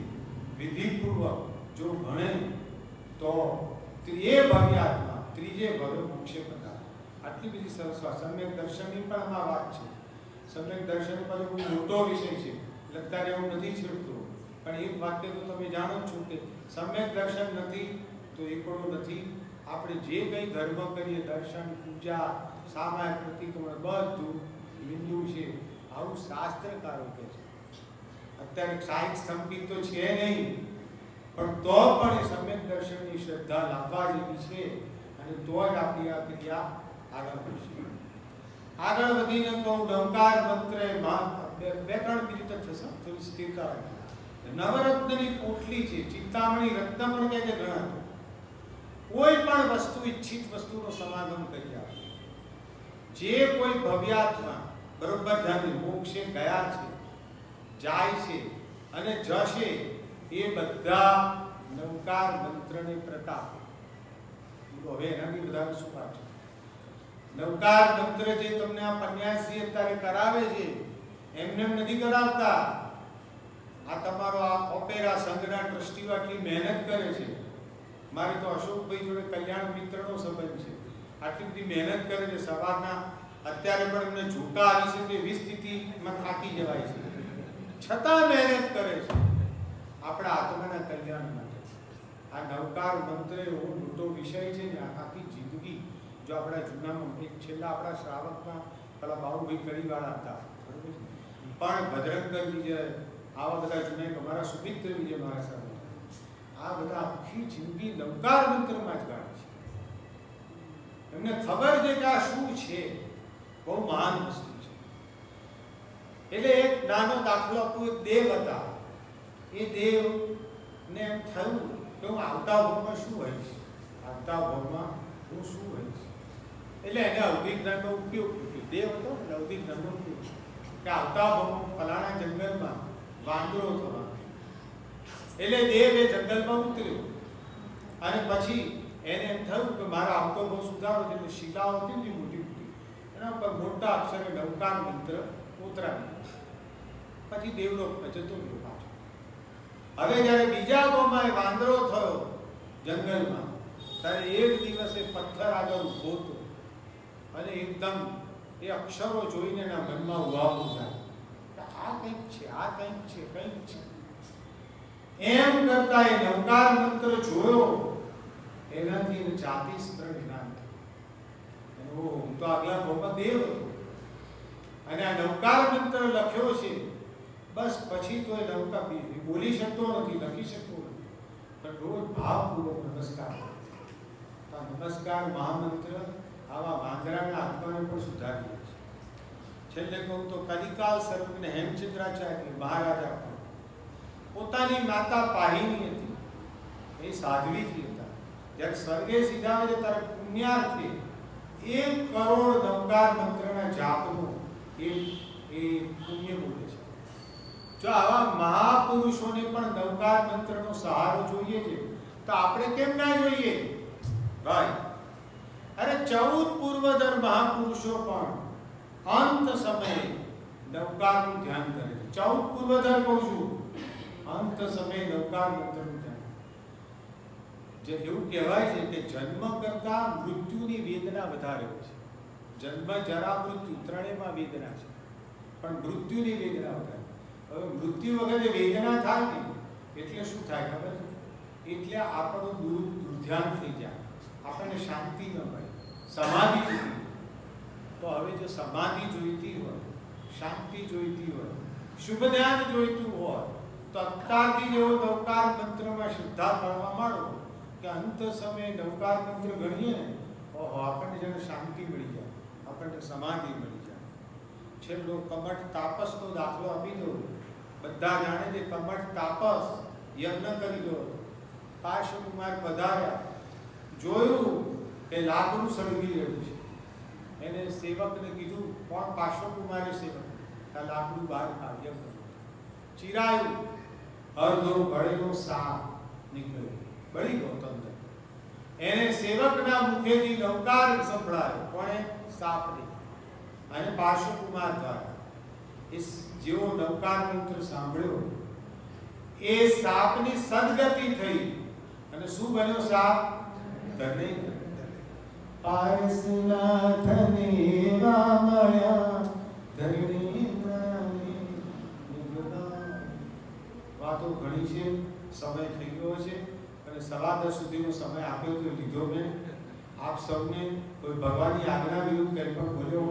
વિધિપૂર્વક જો ભણે તો એ ભવ્યાત્મા ત્રીજે ભવે મોક્ષે પધારે. આટલી બધી સરસ વાત. સમ્યક દર્શનની પણ આમાં વાત છે. સમ્યક દર્શન પર બહુ મોટો વિષય છે, લગતા એવું નથી છેડતો, પણ એક વાક્ય તો તમે જાણો છો કે સમ્યક દર્શન નથી તો એકડો નથી. આપણે જે કંઈ ધર્મ કરીએ, દર્શન, પૂજા, સામાયિક પ્રતિક્રમણ બધું બિંદુ છે. આવું શાસ્ત્રકારો કહે છે. અત્યારે સાહિત્ય સંગીત તો છે નહીં, પણ તો પણ એ સમ્યક દર્શનની શ્રદ્ધા લાવવા જેવી છે અને તો જ આપણી આ ક્રિયા આગળ વધશે. આગળ વધીને કહું નવકાર મંત્ર બે ત્રણ મિનિટ જ થશે, થોડી સ્થિરતા રાખી. નવરત્નની પોટલી છે, ચિંતામણી રત્ન પણ કહે છે ઘણા. કોઈ પણ વસ્તુ, ઈચ્છિત વસ્તુનો સમાગમ કરી આપે. જે કોઈ ભવ્યાત્મા બરોબર ધ્યાન મોક્ષે ગયા છે, જાય છે અને જશે, એ બધા નવકાર મંત્રને પ્રતાપ. હવે એનાથી વધારે શું વાત છે? નવકાર મંત્ર જે તમને આ પન્યાસી અત્યારે કરાવે છે એમને નથી કરાવતા. આ તમારો આ ઓપેરા સંઘના ટ્રસ્ટીઓ આટલી મહેનત કરે છે. મારે તો અશોકભાઈ જોડે કલ્યાણ મિત્રનો સંબંધ છે. આટલી બધી મહેનત કરે છે. સવારના અત્યારે પણ એમને ઝોકા આવી છે તો એવી સ્થિતિમાં થાકી જવાય છે, છતાં મહેનત કરે છે આપણા આત્માના કલ્યાણ માટે. આ નવકાર મંત્ર એવો મોટો વિષય છે ને, આખી જિંદગી જો આપણા જૂનામાં એક છેલ્લા આપણા શ્રાવકમાં પેલા બાબુભાઈ કડીવાળા હતા, પણ ભદ્રંકર વિજય, આવા બધા જૂના અમારા સુમિત્ર વિજય મારા સાથે, આ બધા આખી જિંદગી નવકાર મંત્રમાં જ ગાળે છે. એમને ખબર છે કે આ શું છે, બહુ મહાન વસ્તુ છે. એટલે એક નાનો દાખલો આપું. એક દેવ હતા. એ દેવને એમ થયું કે હું આવતા ભાવમાં શું હોઈશ, આવતા ભાવમાં હું શું હોઈશ. એટલે એને અવધિક ધર્મનો ઉપયોગ કર્યો. દેવ હતો ને, અવધિક ધર્મનો ઉપયોગ કે આવતા ભાવમાં ફલાણા જંગલમાં વાંદરો થવાનો. એટલે દેવ એ જંગલમાં ઉતર્યો અને પછી એને એમ થયું કે મારા આવતો ભાવ સુધારો છે. એટલે શિલાઓ હતી ને મોટી મોટી, એના પર મોટા અક્ષરે નવકાર મંત્ર ઉતરાવી. પછી દેવલોક જતો રહ્યો પાછો. હવે જ્યારે બીજા ભાવમાં એ વાંદરો થયો જંગલમાં, ત્યારે એક દિવસે પથ્થર આગળ ઊભો હતો અને એકદમ એ અક્ષરો જોઈને એના મનમાં ઉહાવું થાય કે આ કંઈક છે, આ કંઈક છે, કંઈક છે. એમ કરતા એ નવકાર મંત્ર જોયો, એનાથી એને જાતિ સ્તર જ્ઞાન થયું. હું તો આગલા ભાવમાં દેવ હતો અને આ નવકાર મંત્ર લખ્યો છે. બસ પછી તો એ નવકાર બોલી શકતો નથી, લખી શકતો નથી, પણ રોજ ભાવપૂર્વક નમસ્કાર. નમસ્કાર મહામંત્ર આવા વાંદરાના આત્માને પણ સુધારી દે છે. છેલ્લે કહું તો કલિકાલ સર્વજ્ઞ હેમચંદ્રાચાર્ય મહારાજા પણ પોતાની માતા પાહિની હતી, એ સાધ્વીજી હતા. જ્યારે સ્વર્ગે સીધા છે ત્યારે પુણ્યાર્થે 1 કરોડ નવકાર મંત્રના જાપનો એ પુણ્ય બોલે છે. જો આવા મહાપુરુષોને પણ નવકાર મંત્રનો સહારો જોઈએ છે તો આપણે કેમ ના જોઈએ ભાઈ? અરે 14 પૂર્વધર મહાપુરુષો પણ અંત સમયે નવકારનું ધ્યાન કરે છે. 14 પૂર્વધર કહું છું, અંત સમયે નવકાર મંત્રનું ધ્યાન. જે એવું કહેવાય છે કે જન્મ કરતા મૃત્યુની વેદના વધારે હોય છે. જન્મ જરા મૃત્યુ ત્રણેયમાં વેદના છે, પણ મૃત્યુની વેદના વધારે. હવે મૃત્યુ વગરે વેદના થાય ને એટલે શું થાય ખબર છે? એટલે આપણું દુર્ધ્યાન થઈ જાય, આપણને શાંતિ ન મળે, સમાધિ જોઈતી. તો હવે જો સમાધિ જોઈતી હોય, શાંતિ જોઈતી હોય, શુભ ધ્યાન જોઈતું હોય તો અત્યારથી જેવો નવકાર મંત્રમાં શ્રદ્ધા કરવા માંડો કે અંત સમયે નવકાર મંત્ર ગણીએ ને, ઓહો, આપણને જેને શાંતિ મળી જાય, આપણને સમાધિ મળી જાય. છેલ્લો કમઠ તાપસનો દાખલો આપી દો. બધા જાણે છે કમઠ તાપસ યજ્ઞ કરી દો. પાર્શ્વકુમાર પધાર્યા, જોયું કે લાકડું સળગી રહ્યું છે. એને સેવકને કીધું, કોણ? પાર્શ્વકુમારે સેવક. આ લાકડું બહાર કાઢ્યા કર્યું, ચિરાયું, અર્ધો ભળેલો સાપ નીકળ્યો, બળી ગયો તંત્ર. એને સેવકના મુખેથી નવકાર સંભળાયો. કોણે? સાપને. અને પાર્શ્વકુમાર દ્વારા એ જેવો નવકાર મંત્ર સાંભળ્યો, એ સાપની સદગતિ થઈ અને શું બન્યો સાપ? ધને પારસનાથને એવા મળ્યા ધરણી નાની નિગલા. વાતો ઘણી છે, સમય થઈ ગયો છે અને 10:15 સુધીનો સમય આપ્યો તો લીધો મેં. આપ સૌને કોઈ ભગવાનની આજ્ઞા વિરુદ્ધ કંઈ પણ બોલ્યો